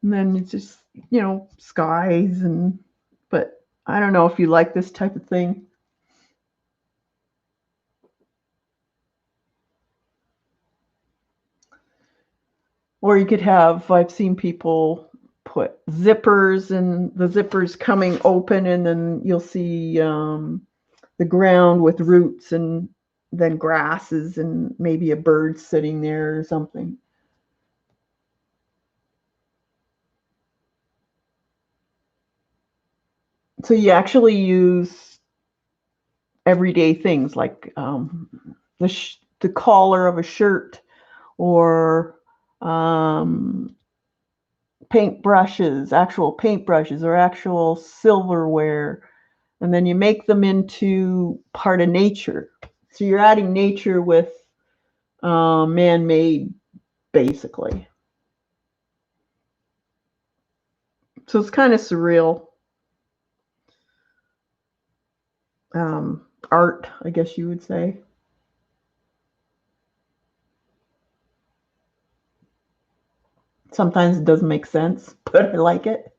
A: And then it's just, you know, skies and, but I don't know if you like this type of thing. Or you could have, I've seen people put zippers and the zippers coming open and then you'll see the ground with roots and then grasses and maybe a bird sitting there or something. So you actually use everyday things like the collar of a shirt or paint brushes, actual paintbrushes or actual silverware. And then you make them into part of nature. So you're adding nature with man-made, basically. So it's kind of surreal. Art, I guess you would say. Sometimes it doesn't make sense, but I like it.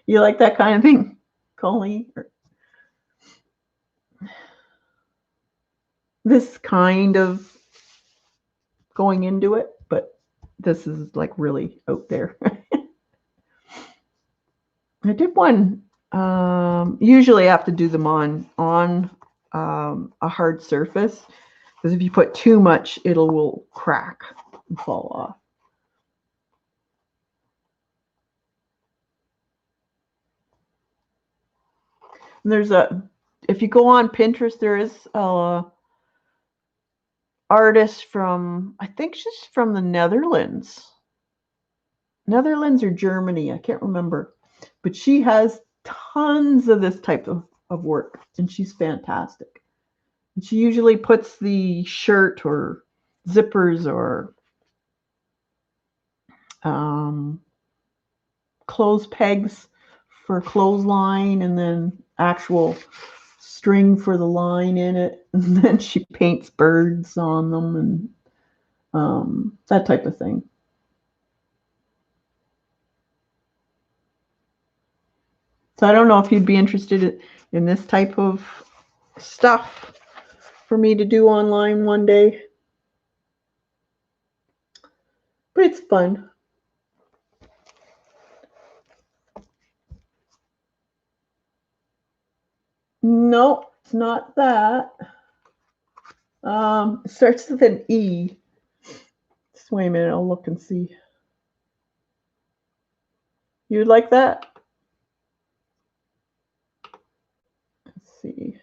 A: You like that kind of thing, Colleen? This kind of going into it, but this is like really out there. I did one. Usually I have to do them on a hard surface, because if you put too much, will crack and fall off. And if you go on Pinterest, there is a artist from, I think she's from the Netherlands or Germany, I can't remember, but she has tons of this type of work, and she's fantastic. And she usually puts the shirt or zippers or clothes pegs for clothesline, and then actual string for the line in it, and then she paints birds on them, and that type of thing. So I don't know if you'd be interested in this type of stuff for me to do online one day, but it's fun. No, it's not that. It starts with an E. Just wait a minute, I'll look and see. You'd like that? Let's see.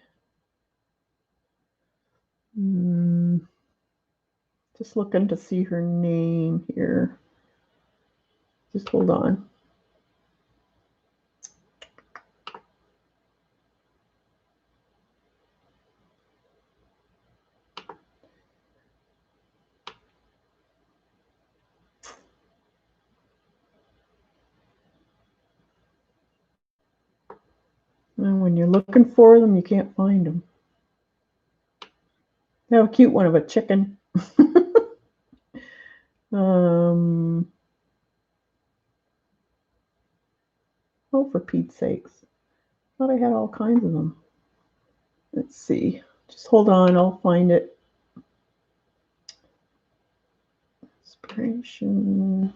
A: Just looking to see her name here. Just hold on. And when you're looking for them, you can't find them. They have a cute one of a chicken. Oh, for Pete's sakes. I thought I had all kinds of them. Let's see. Just hold on, I'll find it. Inspiration.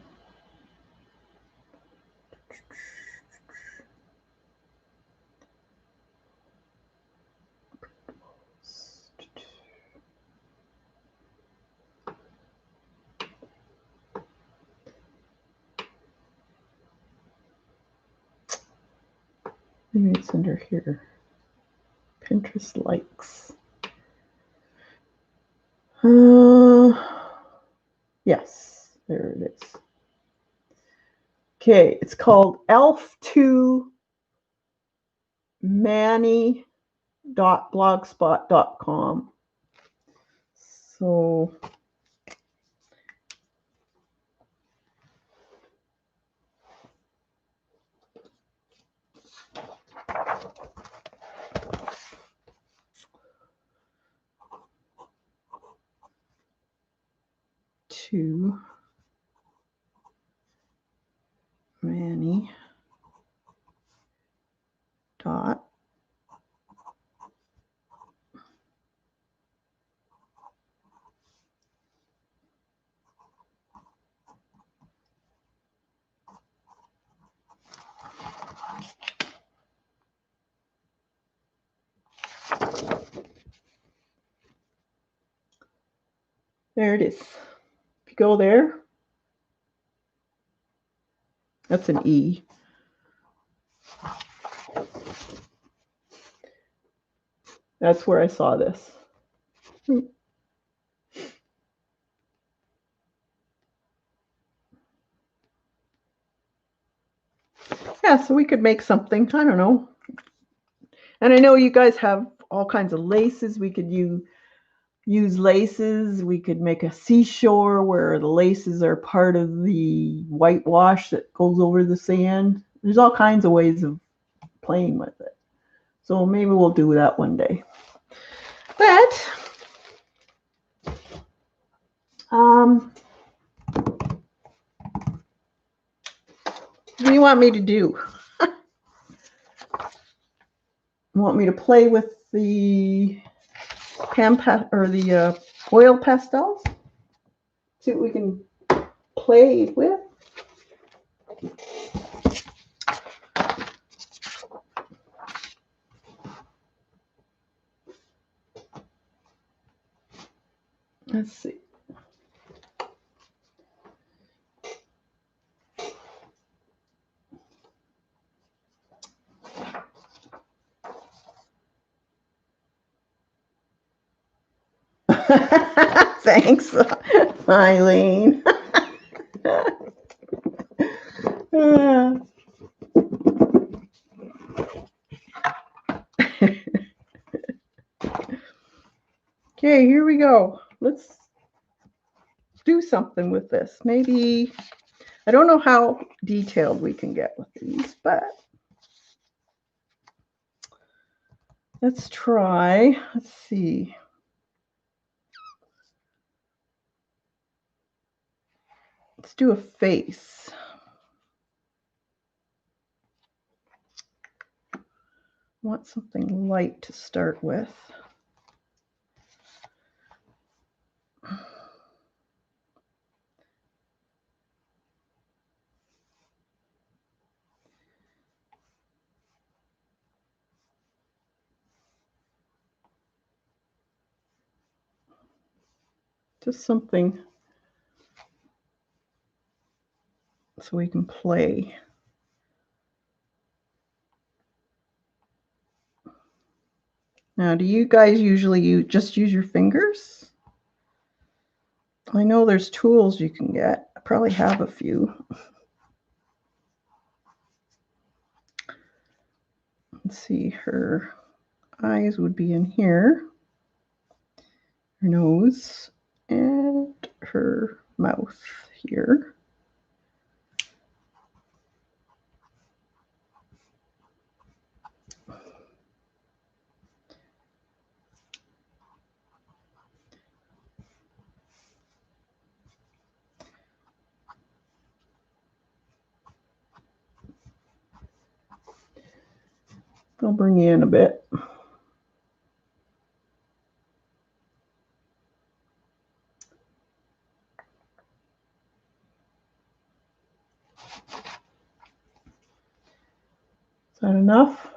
A: Maybe it's under here. Pinterest likes. Yes, there it is. Okay, it's called elf2manny.blogspot.com. So to Manny dot there it is. If you go there, that's an E. That's where I saw this. Yeah, so we could make something. I don't know. And I know you guys have all kinds of laces. We could use laces. We could make a seashore where the laces are part of the whitewash that goes over the sand. There's all kinds of ways of playing with it. So maybe we'll do that one day. But what do you want me to do? You want me to play with the oil pastels? See what we can play with. Let's see. Thanks, Eileen. Okay, here we go. Let's do something with this. Maybe, I don't know how detailed we can get with these, but let's try. Let's see. Let's do a face. I want something light to start with. Just something so we can play. Now, do you guys usually just use your fingers? I know there's tools you can get. I probably have a few. Let's see, her eyes would be in here, her nose, and her mouth here. I'll bring you in a bit. Is that enough?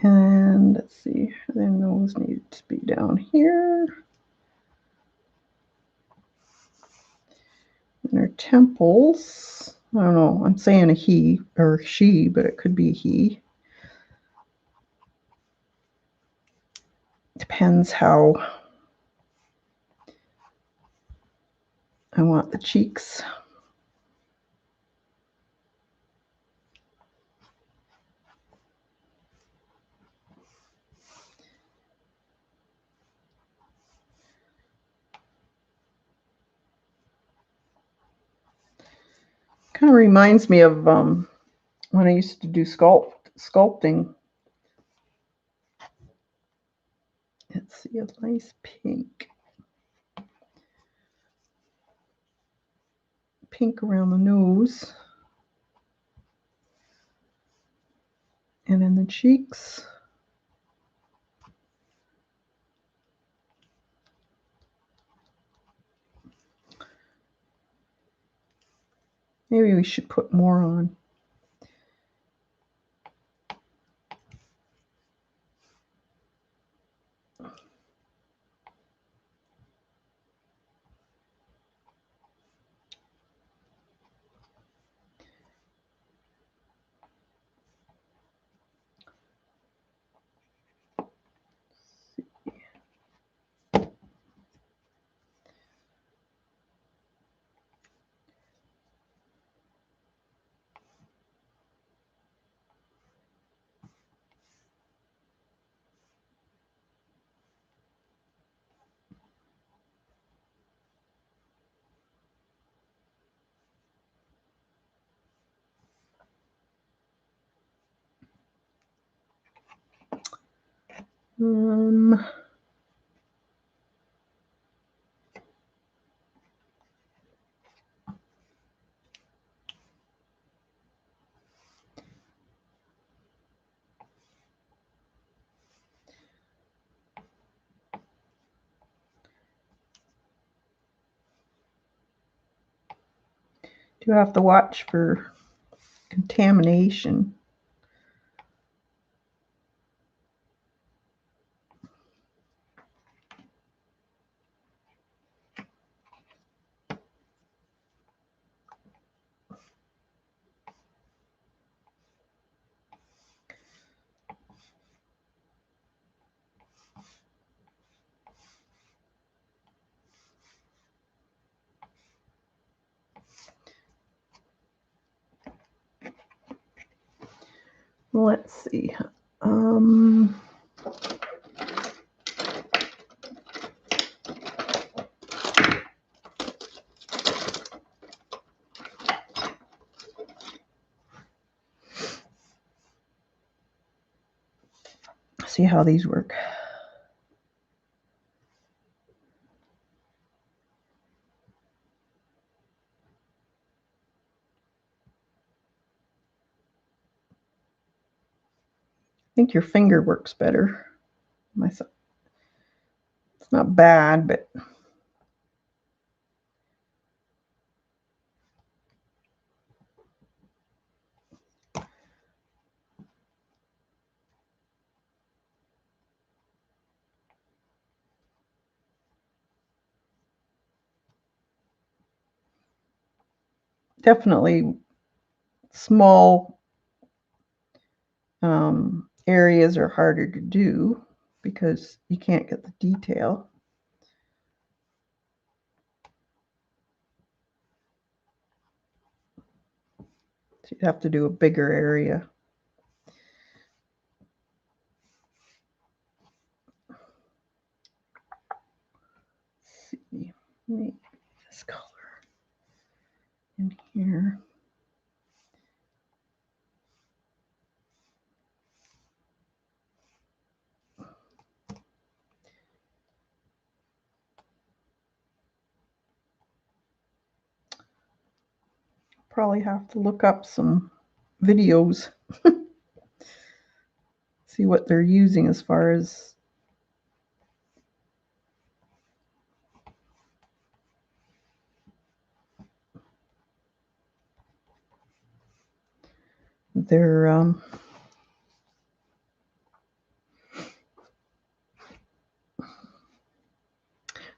A: And let's see, their nose needs to be down here. And her temples, I don't know, I'm saying a he or she, but it could be he. Depends how I want the cheeks. Kind of reminds me of when I used to do sculpting. Let's see, a nice pink. Pink around the nose. And in the cheeks. Maybe we should put more on. Um, do have to watch for contamination. Let's see. Um, see how these work. I think your finger works better. Myself, it's not bad, but definitely small areas are harder to do because you can't get the detail. So you have to do a bigger area. Let's see, make this color in here. Probably have to look up some videos, see what they're using as far as their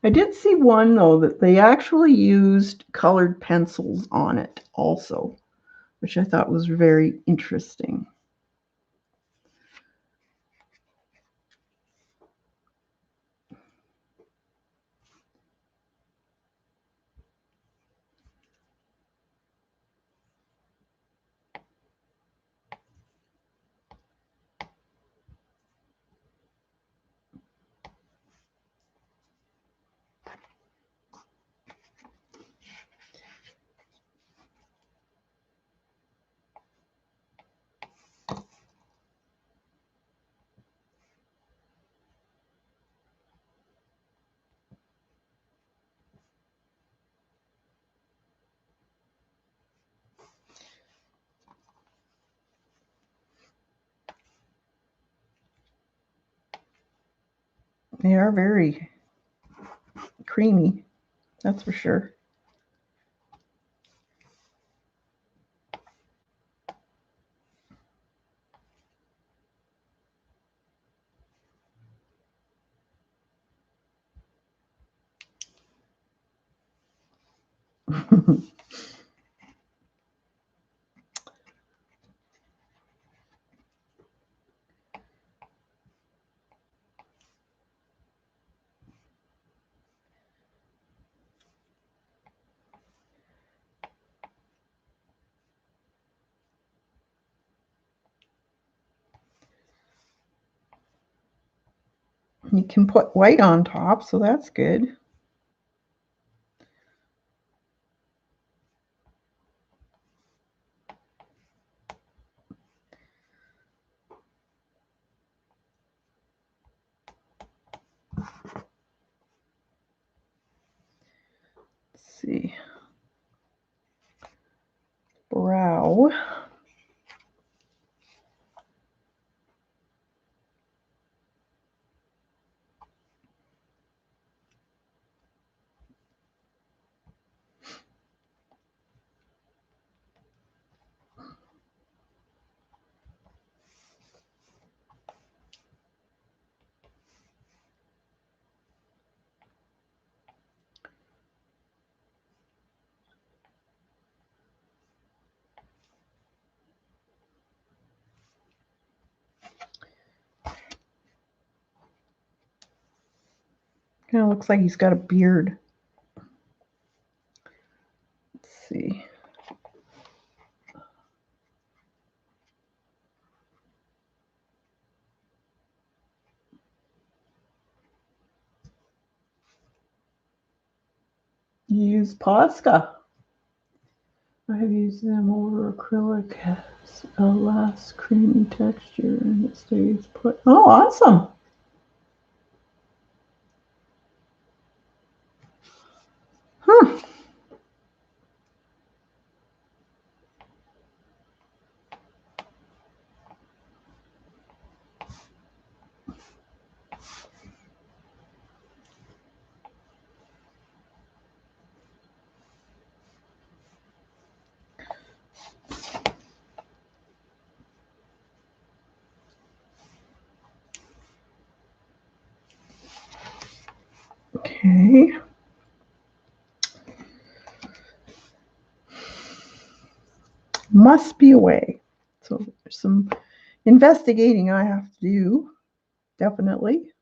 A: I did see one though that they actually used colored pencils on it also, which I thought was very interesting. They are very creamy, that's for sure. You can put white on top, so that's good. Let's see. Brow. Kind of looks like he's got a beard. Let's see. Use Posca. I have used them over acrylic. Has a last creamy texture and it stays put. Oh, awesome. Huh. Okay. Must be a way. So there's some investigating I have to do. Definitely.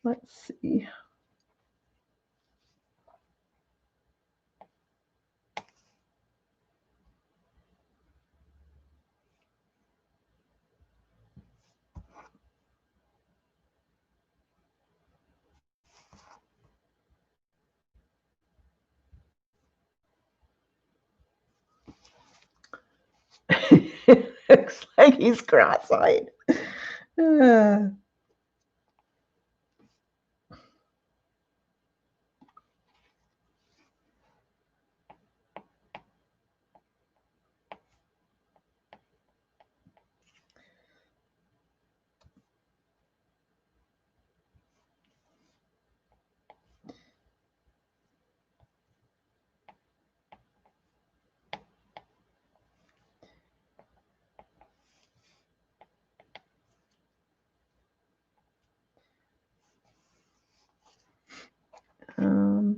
A: Let's see. Looks like he's cross-eyed.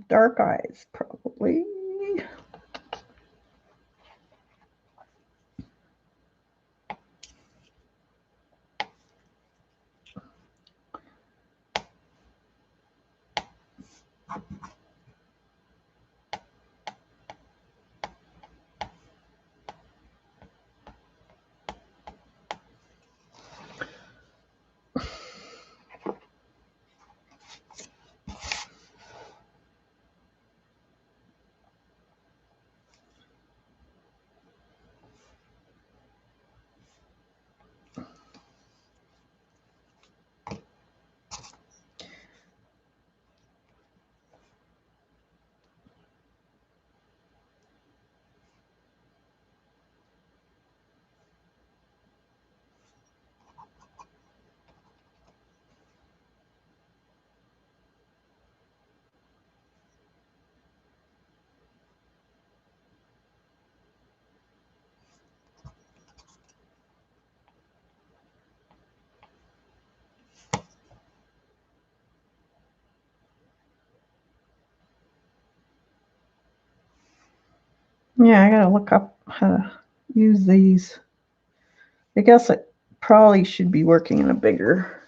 A: Dark eyes, probably. Yeah, I gotta look up how to use these. I guess it probably should be working in a bigger.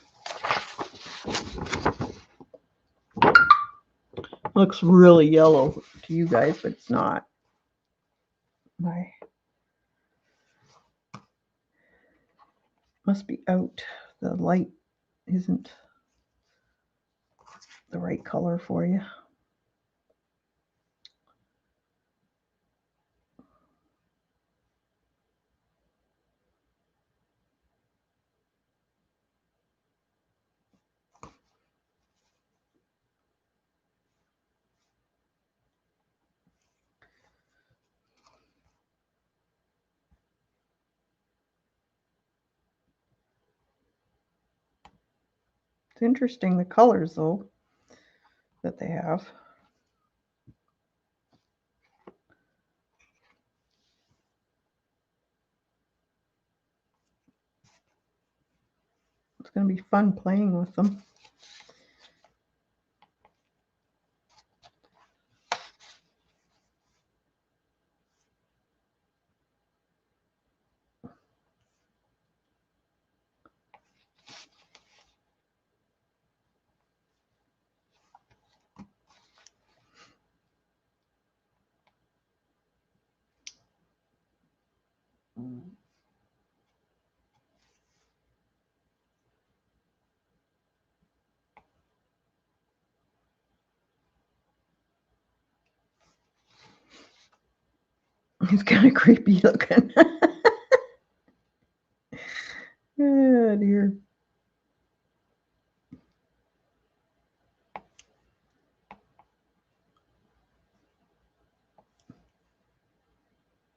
A: Looks really yellow to you guys, but it's not. My must be out. The light isn't the right color for you. It's interesting, the colors, though, that they have. It's going to be fun playing with them. He's kind of creepy looking. Oh dear.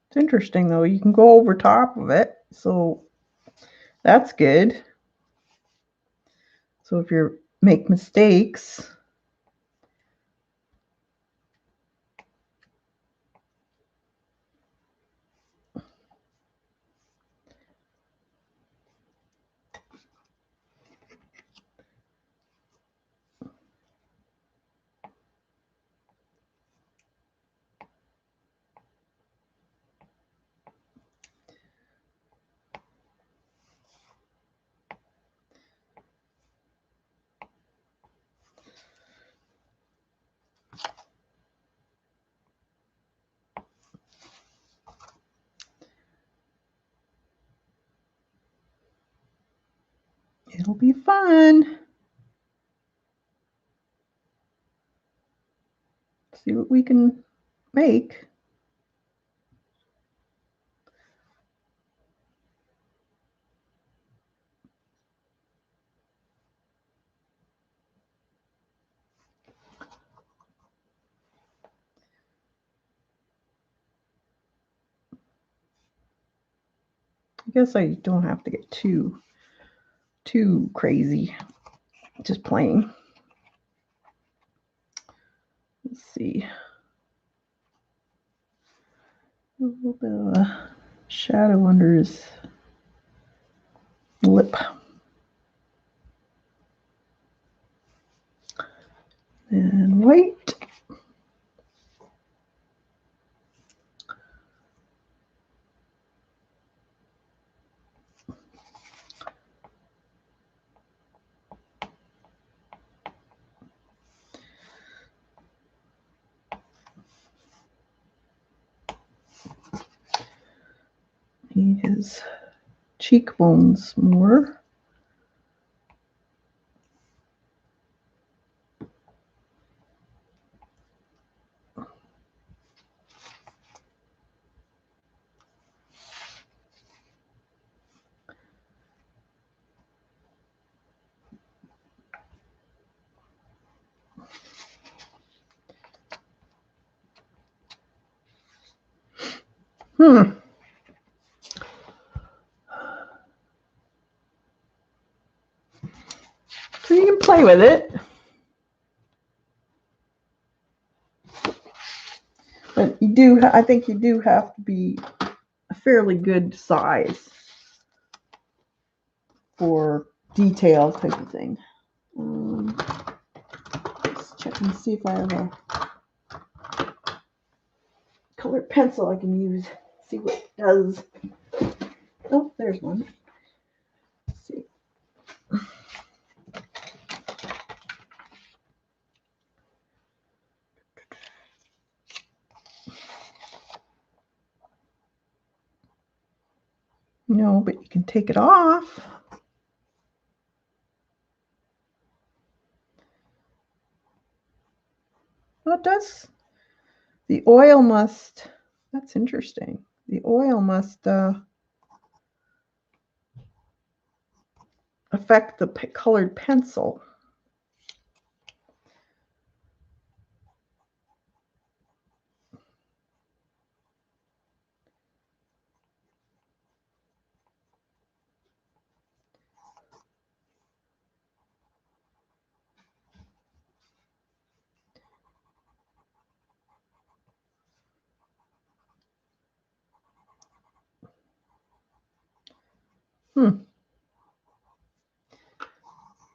A: It's interesting though. You can go over top of it, so that's good. So if you make mistakes, it'll be fun. See what we can make. I guess I don't have to get too crazy. Just plain. Let's see. A little bit of a shadow under his lip. And white. His cheekbones more. So you can play with it. But I think you do have to be a fairly good size for detail type of thing. Let's check and see if I have a colored pencil I can use. See what it does. Oh, there's one. Let's see. No, but you can take it off. Well, it does. The oil must, that's interesting. The oil must affect the colored pencil.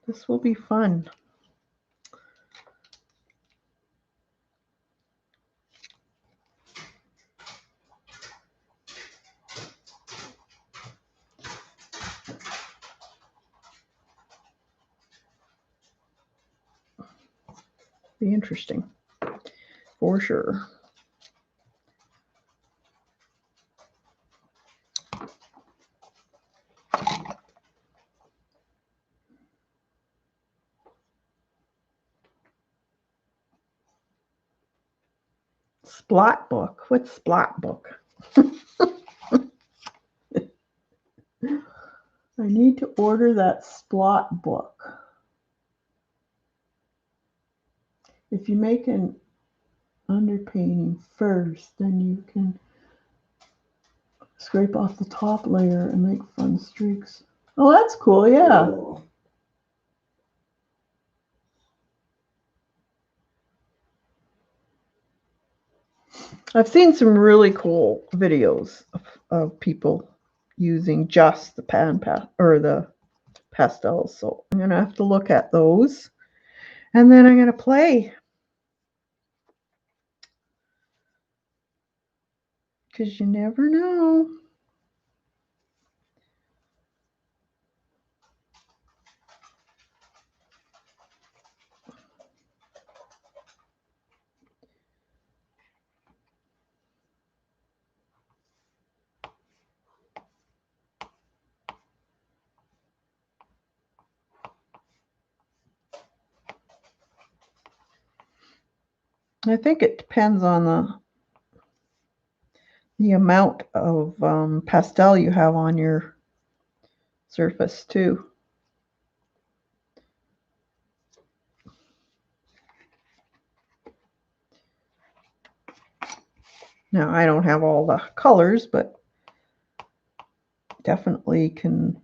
A: This will be fun. Be interesting, for sure. Splot book. What's Splot book? I need to order that Splot book. If you make an underpainting first, then you can scrape off the top layer and make fun streaks. Oh, that's cool, yeah. I've seen some really cool videos of people using just the the pastels, so I'm gonna have to look at those, and then I'm gonna play, because you never know. I think it depends on the amount of pastel you have on your surface too. Now, I don't have all the colors, but definitely can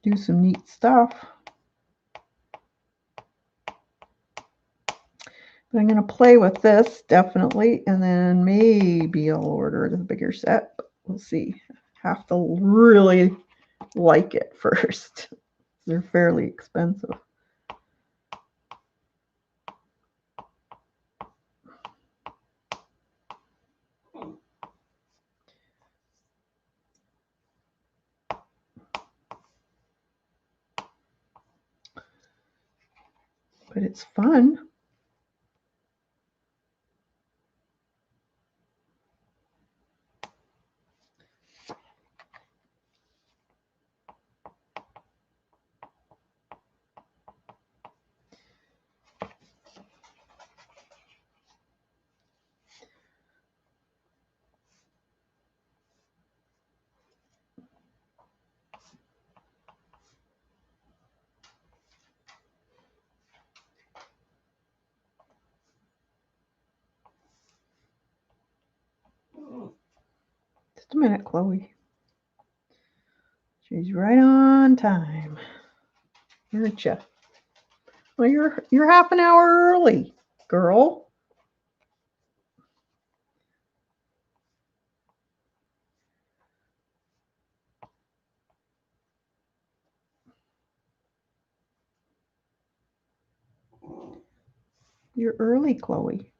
A: do some neat stuff. But I'm going to play with this, definitely, and then maybe I'll order the bigger set. But we'll see. Have to really like it first. They're fairly expensive. But it's fun. Just a minute, Chloe. She's right on time. Aren't you? Well, you're half an hour early, girl. You're early, Chloe.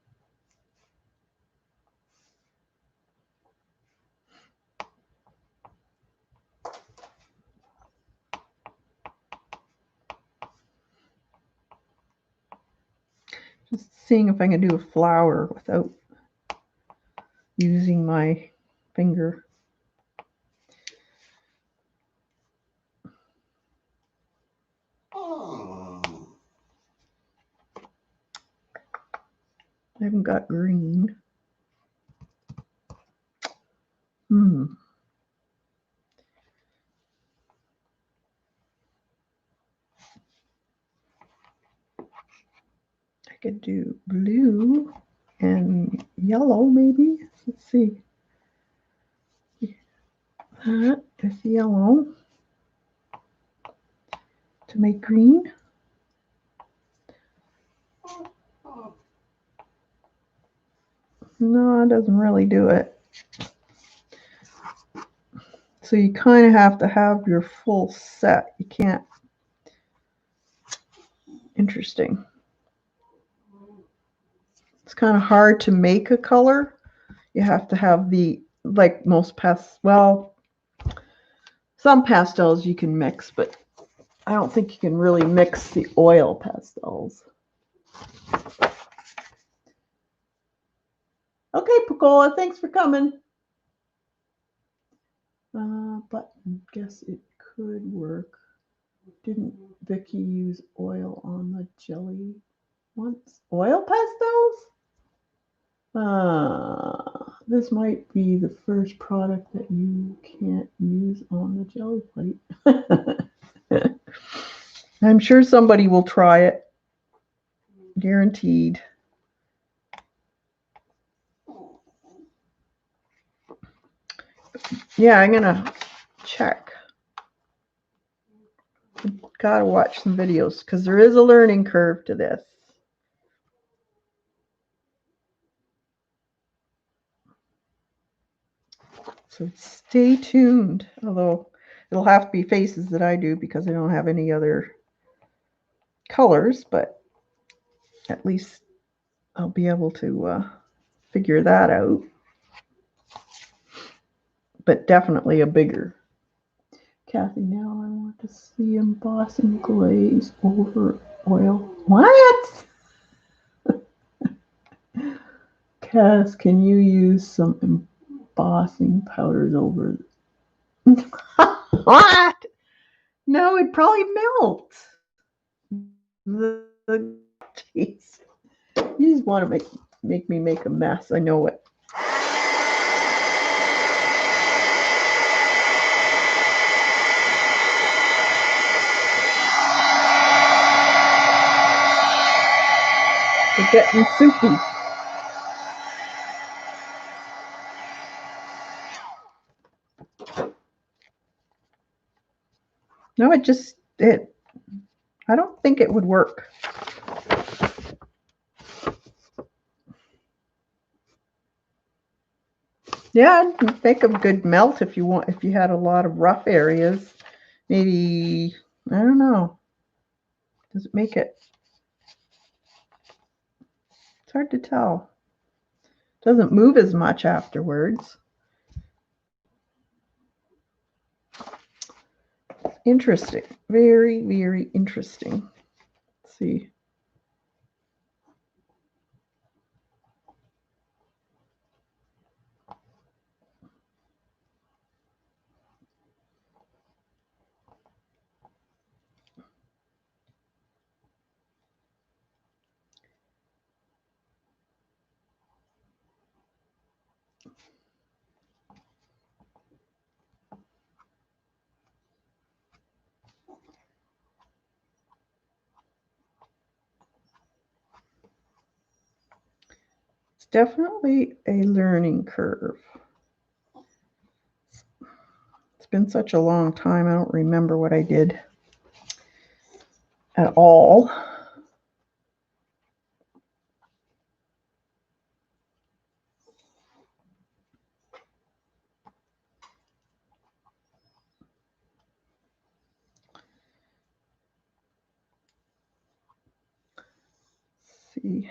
A: Just seeing if I can do a flower without using my finger. I haven't got green. I could do blue and yellow, maybe. Let's see. That is yellow to make green. No, it doesn't really do it. So you kind of have to have your full set. You can't. Interesting. It's kind of hard to make a color. You have to have the, like most well, some pastels you can mix, but I don't think you can really mix the oil pastels. Okay, Pacola, thanks for coming. But I guess it could work. Didn't Vicky use oil on the jelly once? Oil pastels? This might be the first product that you can't use on the jelly plate. I'm sure somebody will try it. Guaranteed. Yeah, I'm gonna check. Gotta watch some videos because there is a learning curve to this. So stay tuned, although it'll have to be faces that I do because I don't have any other colors, but at least I'll be able to figure that out. But definitely a bigger. Kathy, now I want to see embossing glaze over oil. What? Cass, can you use some embossing powders over? What? No, it'd probably melt. Jeez. You just want to make me make a mess. I know it. We're getting soupy. No, I don't think it would work. Yeah, it'd make a good melt if you had a lot of rough areas. Maybe, I don't know. Does it make it? It's hard to tell. It doesn't move as much afterwards. Interesting. Very, very interesting. Let's see. It's definitely a learning curve. It's been such a long time, I don't remember what I did at all. Let's see.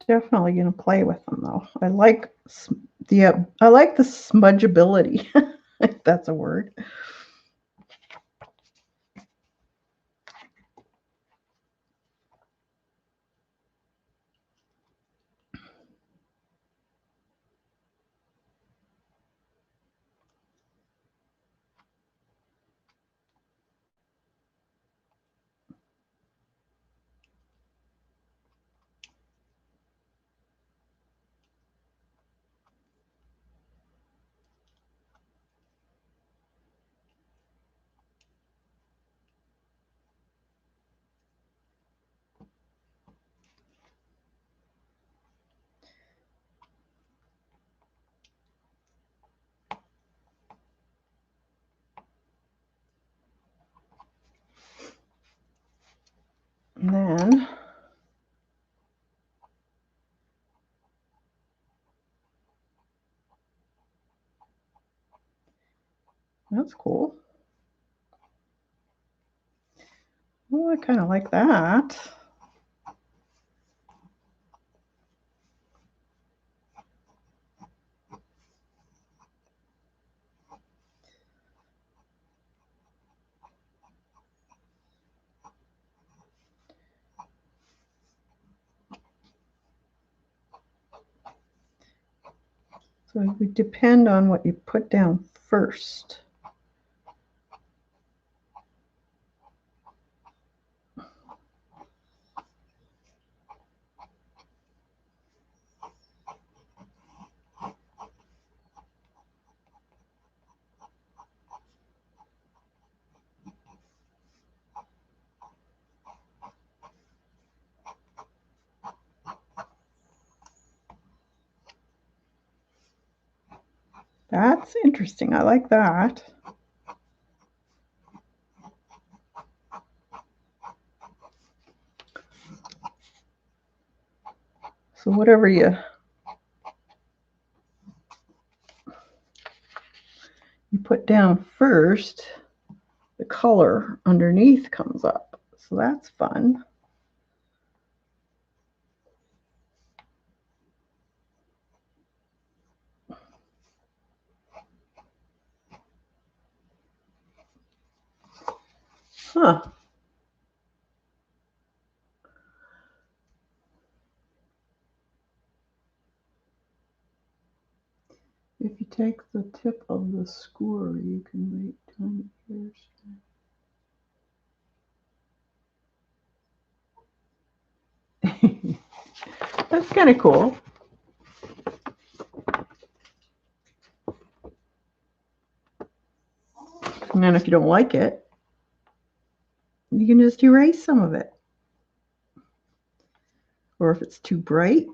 A: Definitely gonna play with them though. I like the smudgeability, if that's a word. And that's cool. Oh, I kind of like that. So it would depend on what you put down first. That's interesting. I like that. So whatever you put down first, the color underneath comes up. So that's fun. Huh. If you take the tip of the skewer, you can make tiny hairs. That's kind of cool. And then if you don't like it, you can just erase some of it. Or if it's too bright,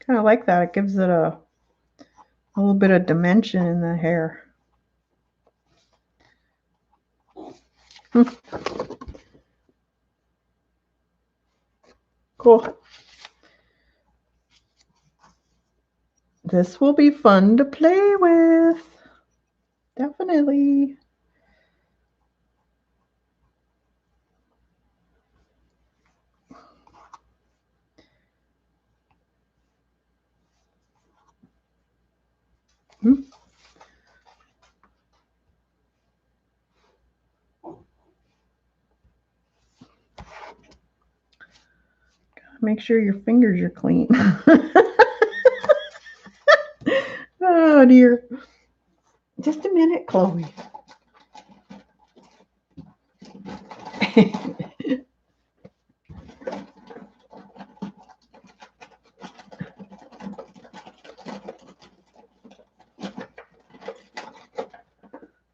A: kind of like that. It gives it a little bit of dimension in the hair. Cool. This will be fun to play with. Definitely. Make sure your fingers are clean. Oh dear. Just a minute, Chloe.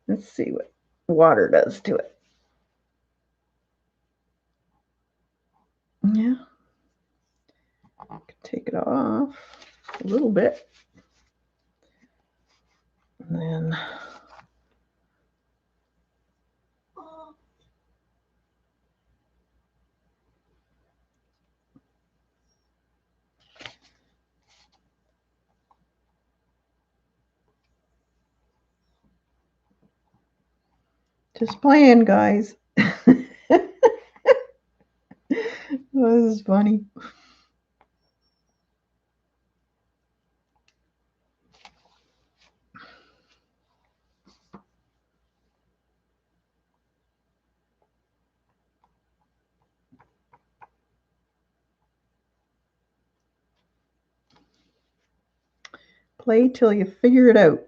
A: Let's see what water does to it. Yeah. Take it off a little bit. And then just playing, guys. Oh, this is funny. Play till you figure it out.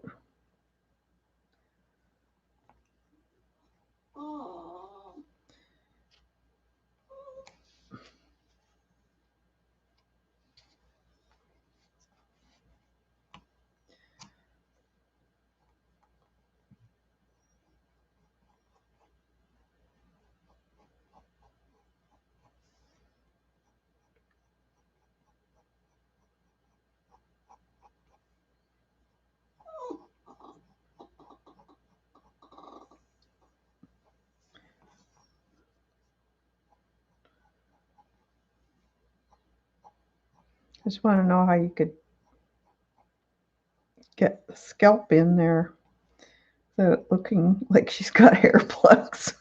A: I just want to know how you could get the scalp in there without it looking like she's got hair plugs.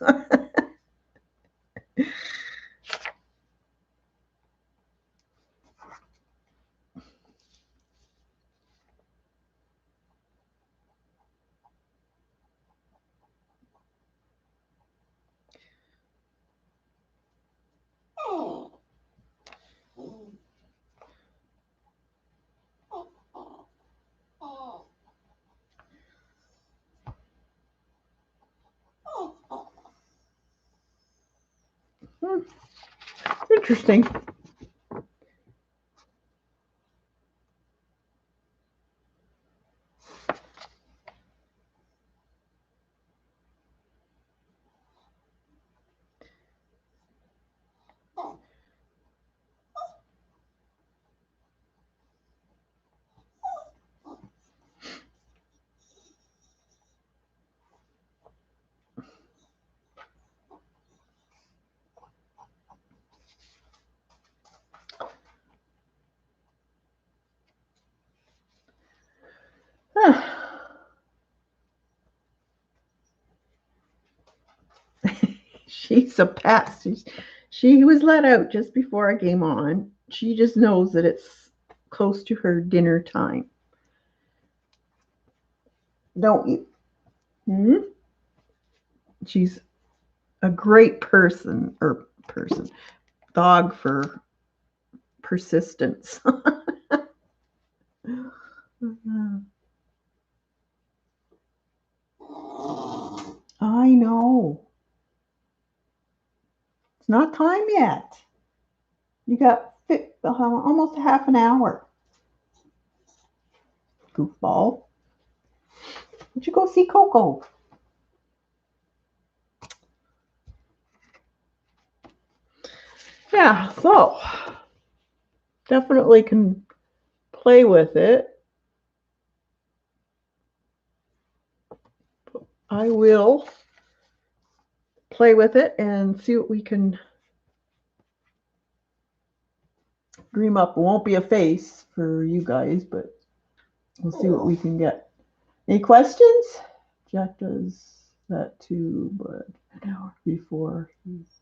A: Interesting. She's a pest. She was let out just before I came on. She just knows that it's close to her dinner time. Don't you? Hmm? She's a great dog for persistence. I know. It's not time yet. You got almost a half an hour. Goofball. Why don't you go see Coco? Yeah, so definitely can play with it. I will play with it and see what we can dream up. It won't be a face for you guys, but we'll see what we can get. Any questions? Jack does that too, but an hour before he's.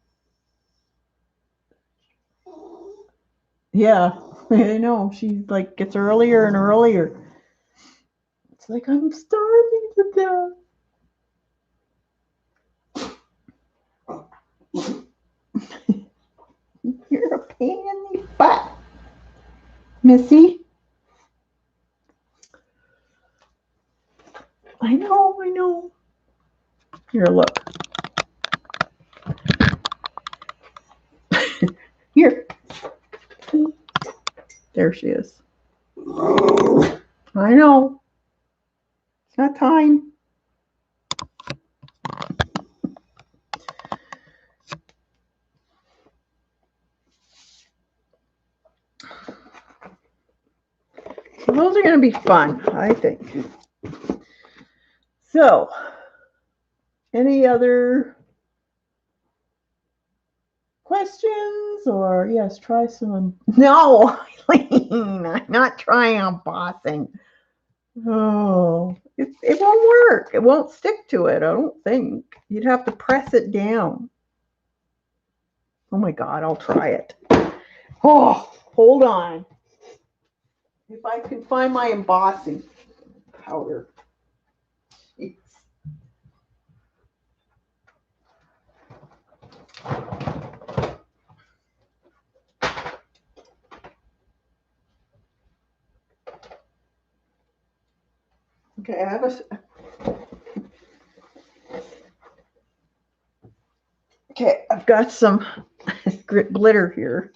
A: Yeah, I know. She like gets earlier and earlier. It's like I'm starving to death. You're a pain in the butt, Missy. I know, I know. Here, look. Here. There she is. I know. It's not time. So those are going to be fun, I think. So, any other questions? Or, yes, try some. No, Eileen, I'm not trying embossing. Oh, it won't work. It won't stick to it, I don't think. You'd have to press it down. Oh my God, I'll try it. Oh, hold on. If I can find my embossing powder. Jeez. Okay, I have Okay, I've got some glitter here.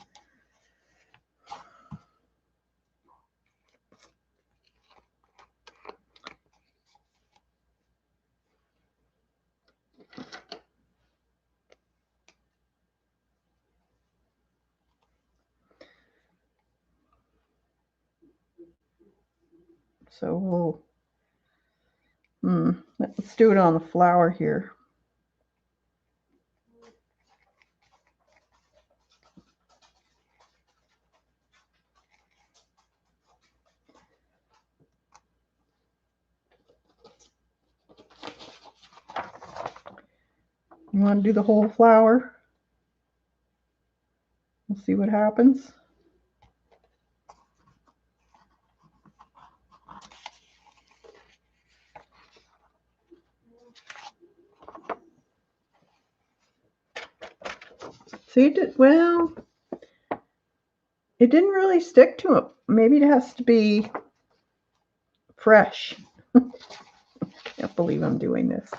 A: So let's do it on the flower here. You want to do the whole flower? We'll see what happens. See, well, it didn't really stick to it. Maybe it has to be fresh. Can't believe I'm doing this.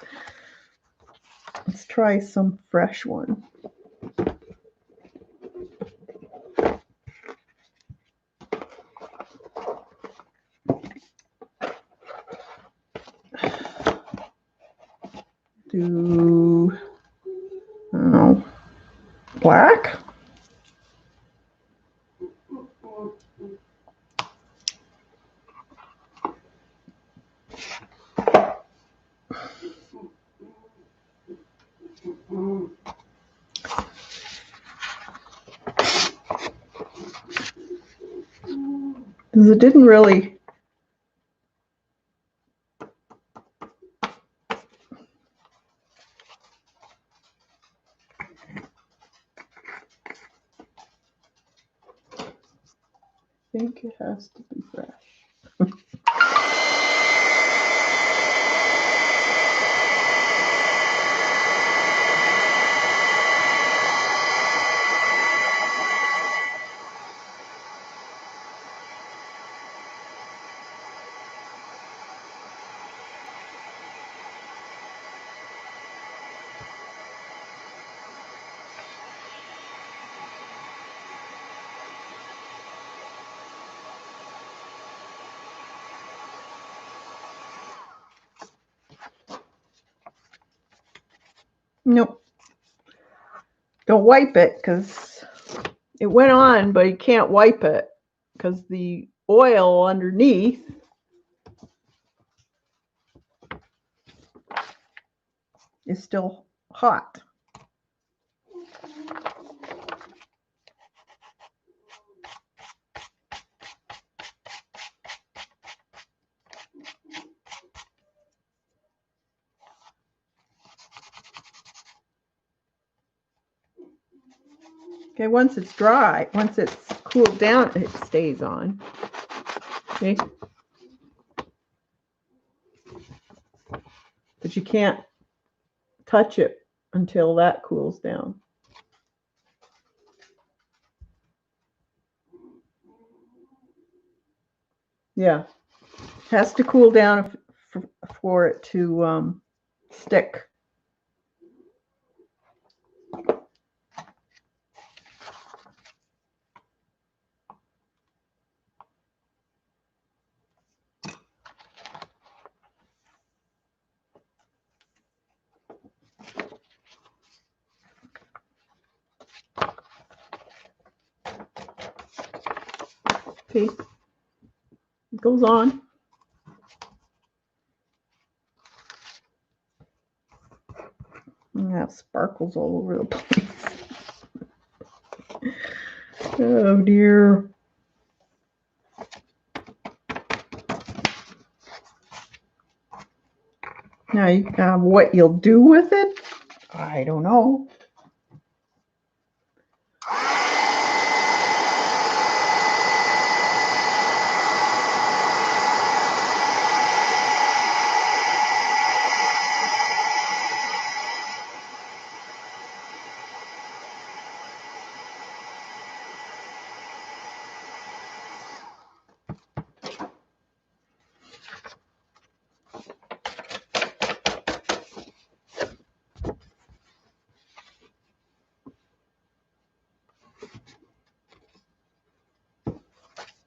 A: Let's try some fresh one. Do, I don't know, black? Because it didn't really. I think it has to be fresh. Nope. Don't wipe it because it went on, but you can't wipe it because the oil underneath is still hot. Okay, once it's dry, once it's cooled down, it stays on. Okay. But you can't touch it until that cools down. Yeah. It has to cool down for it to stick. See, it goes on. And I have sparkles all over the place. Oh dear. Now, what you'll do with it, I don't know.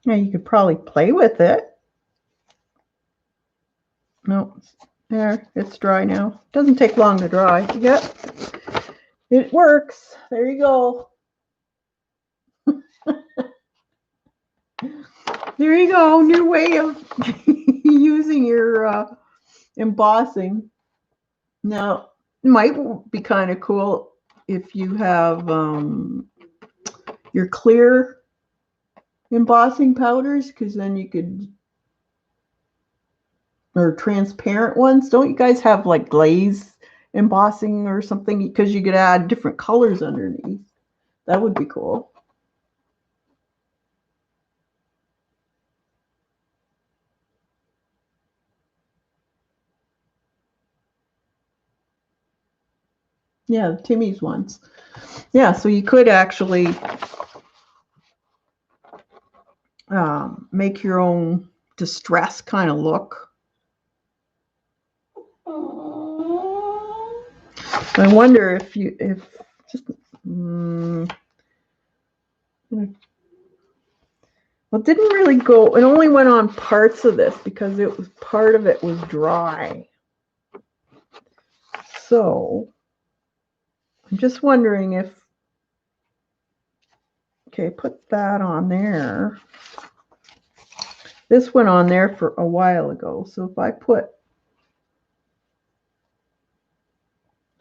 A: Now you could probably play with it. No, there, it's dry now. Doesn't take long to dry. Yep, it works. There you go. There you go. New way of using your embossing. Now, it might be kind of cool if you have your clear embossing powders, because then you could, or transparent ones. Don't you guys have like glaze embossing or something, because you could add different colors underneath. That would be cool. Yeah, Timmy's ones. Yeah, so you could actually make your own distress kind of look. I wonder if just well, it didn't really go. It only went on parts of this because it was part of it was dry. So I'm just wondering if, okay, put that on there. This went on there for a while ago. So if I put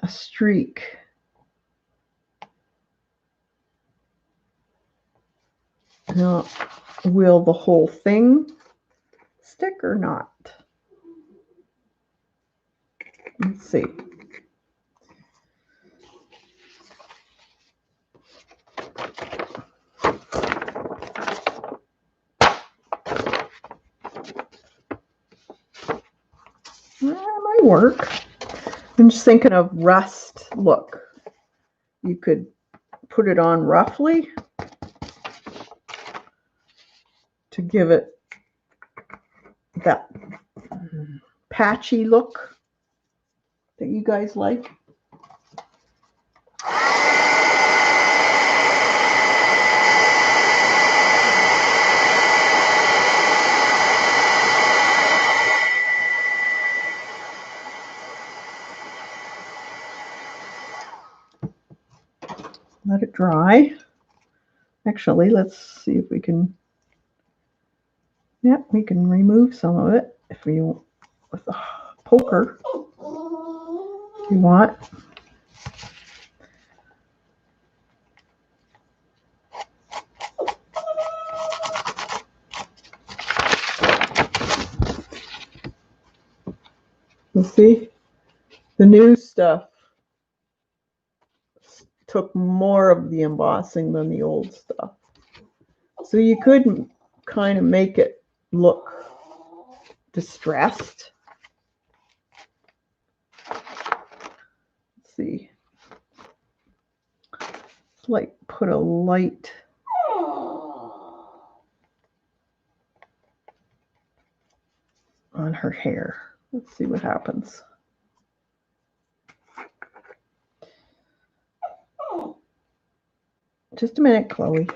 A: a streak, now, will the whole thing stick or not? Let's see. That might work. I'm just thinking of rust look. You could put it on roughly to give it that patchy look that you guys like. Let it dry. Actually, let's see if we can, yeah, we can remove some of it if we, with a poker, if you want. You see, the new stuff took more of the embossing than the old stuff. So you could kind of make it look distressed. Let's see. Like put a light on her hair. Let's see what happens. Just a minute, Chloe.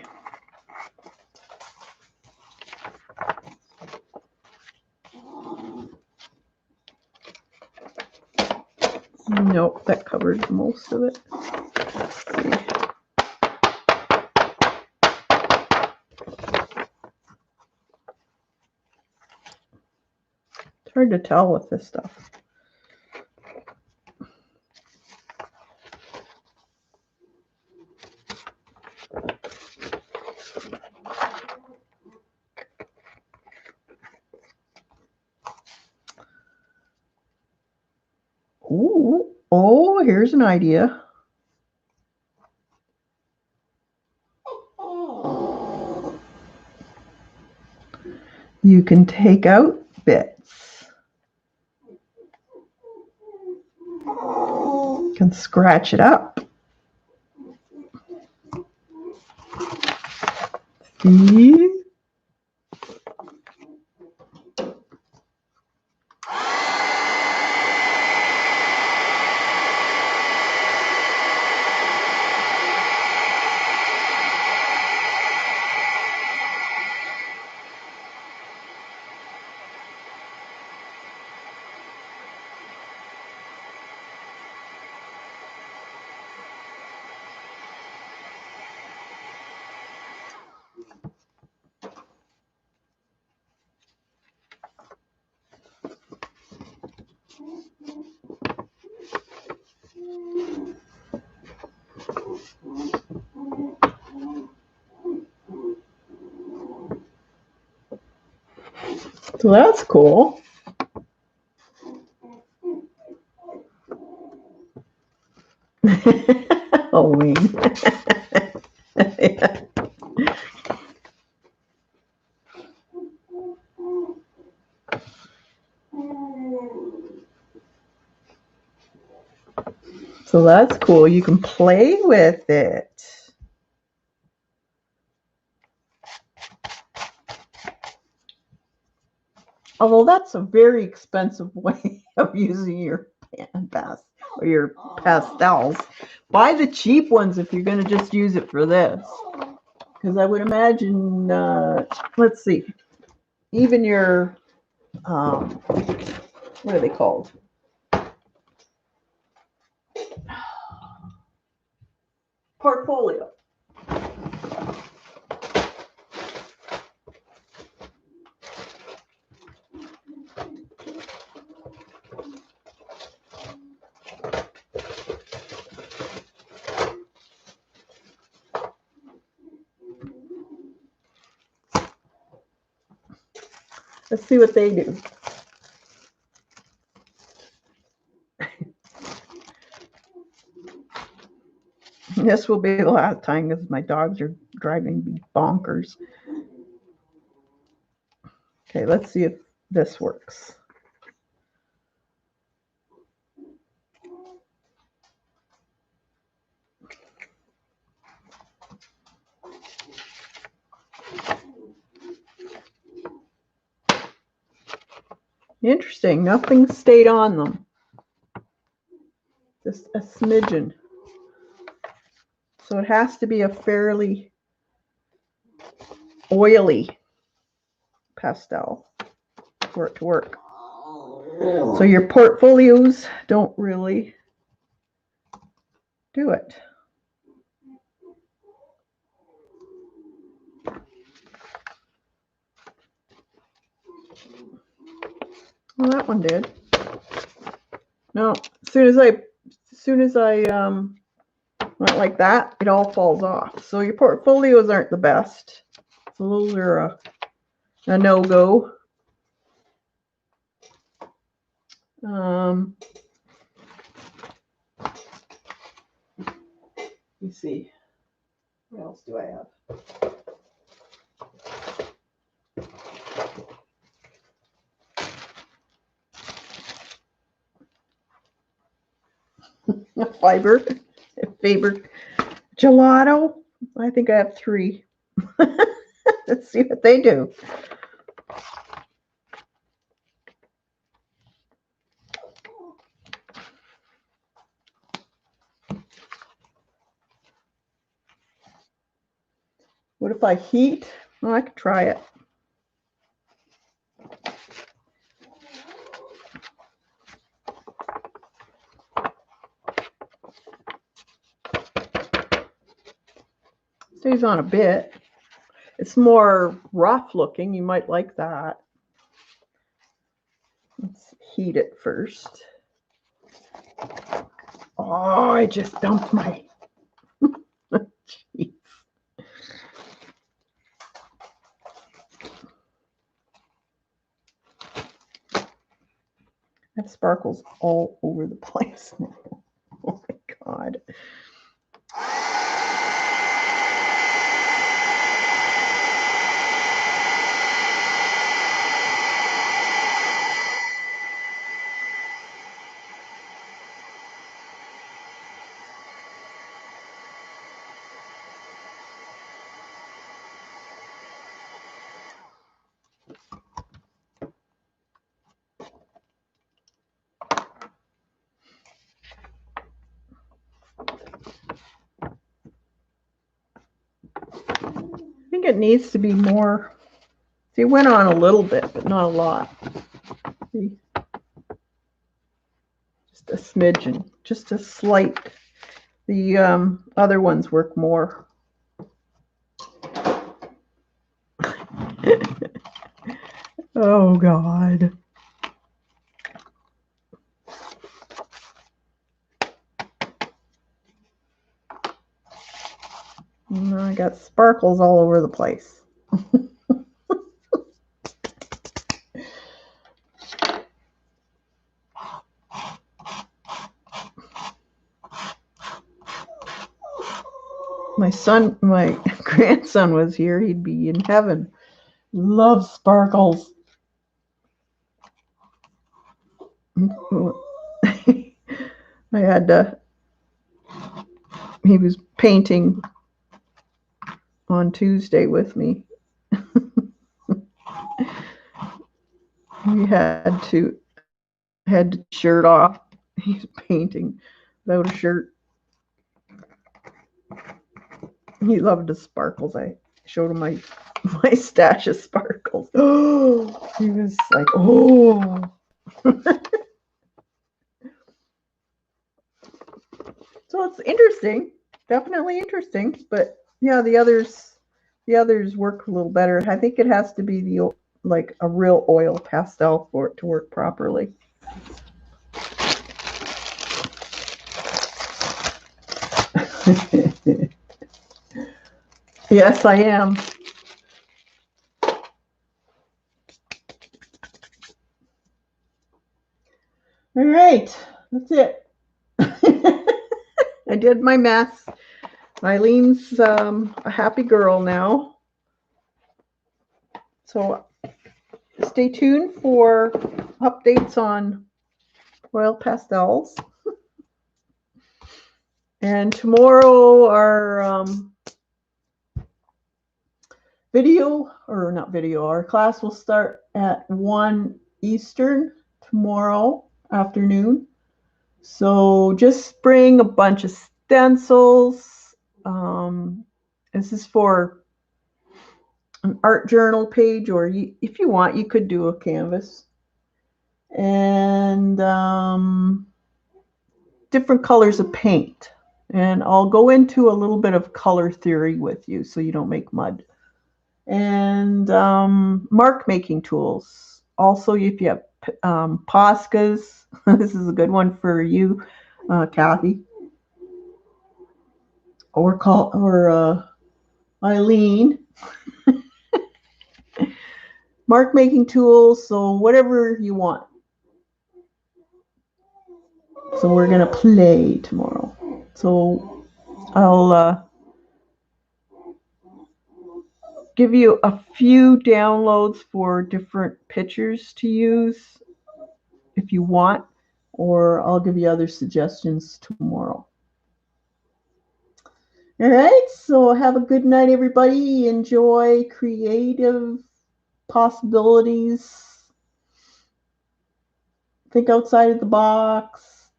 A: Nope, that covered most of it. Let's see. It's hard to tell with this stuff. Ooh, oh, here's an idea. You can take out bits. You can scratch it up. See? So that's cool. Halloween. Yeah. So that's cool. You can play with it. Although that's a very expensive way of using your or your pastels. Buy the cheap ones if you're going to just use it for this. Because I would imagine, let's see, even your, what are they called? Portfolio. Let's see what they do. This will be the last time because my dogs are driving me bonkers. Okay, let's see if this works. Interesting, nothing stayed on them. Just a smidgen. So it has to be a fairly oily pastel for it to work. So your portfolios don't really do it. Well, that one did. No, as soon as I went like that, it all falls off. So your portfolios aren't the best. So those are a no-go. Let me see. What else do I have? Faber gelato. I think I have 3. Let's see what they do. What if I heat? Well, I could try it. Stays on a bit. It's more rough looking. You might like that. Let's heat it first. Oh, I just dumped my... Jeez. That sparkles all over the place now. Oh my God. I think it needs to be more. See, it went on a little bit, but not a lot. See? Just a smidgen, just a slight. The other ones work more. Oh, God. I got sparkles all over the place. my grandson was here, he'd be in heaven. Loves sparkles. I had to, he was painting on Tuesday with me. He had the shirt off. He's painting without a shirt. He loved the sparkles. I showed him my stash of sparkles. Oh, he was like, oh. So it's interesting, definitely interesting. But yeah, the others work a little better. I think it has to be like a real oil pastel for it to work properly. Yes, I am. All right, that's it. I did my mess. Eileen's a happy girl now. So stay tuned for updates on oil pastels. And tomorrow our our class will start at 1 Eastern tomorrow afternoon. So just bring a bunch of stencils. This is for an art journal page, or if you want, you could do a canvas. And different colors of paint. And I'll go into a little bit of color theory with you so you don't make mud. And mark making tools. Also, if you have Poscas, this is a good one for you, Kathy, or Eileen. Mark making tools, so whatever you want. So we're gonna play tomorrow. So I'll give you a few downloads for different pictures to use if you want, or I'll give you other suggestions tomorrow. All right, so have a good night, everybody. Enjoy creative possibilities. Think outside of the box.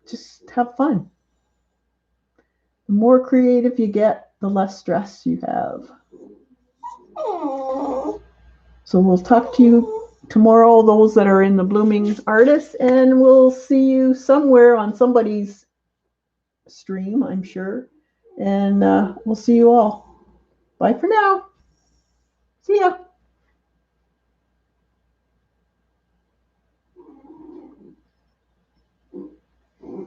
A: Just have fun. The more creative you get, the less stress you have. So we'll talk to you tomorrow, those that are in the Blooming Artists, and we'll see you somewhere on somebody's stream, I'm sure. And we'll see you all. Bye for now. See ya.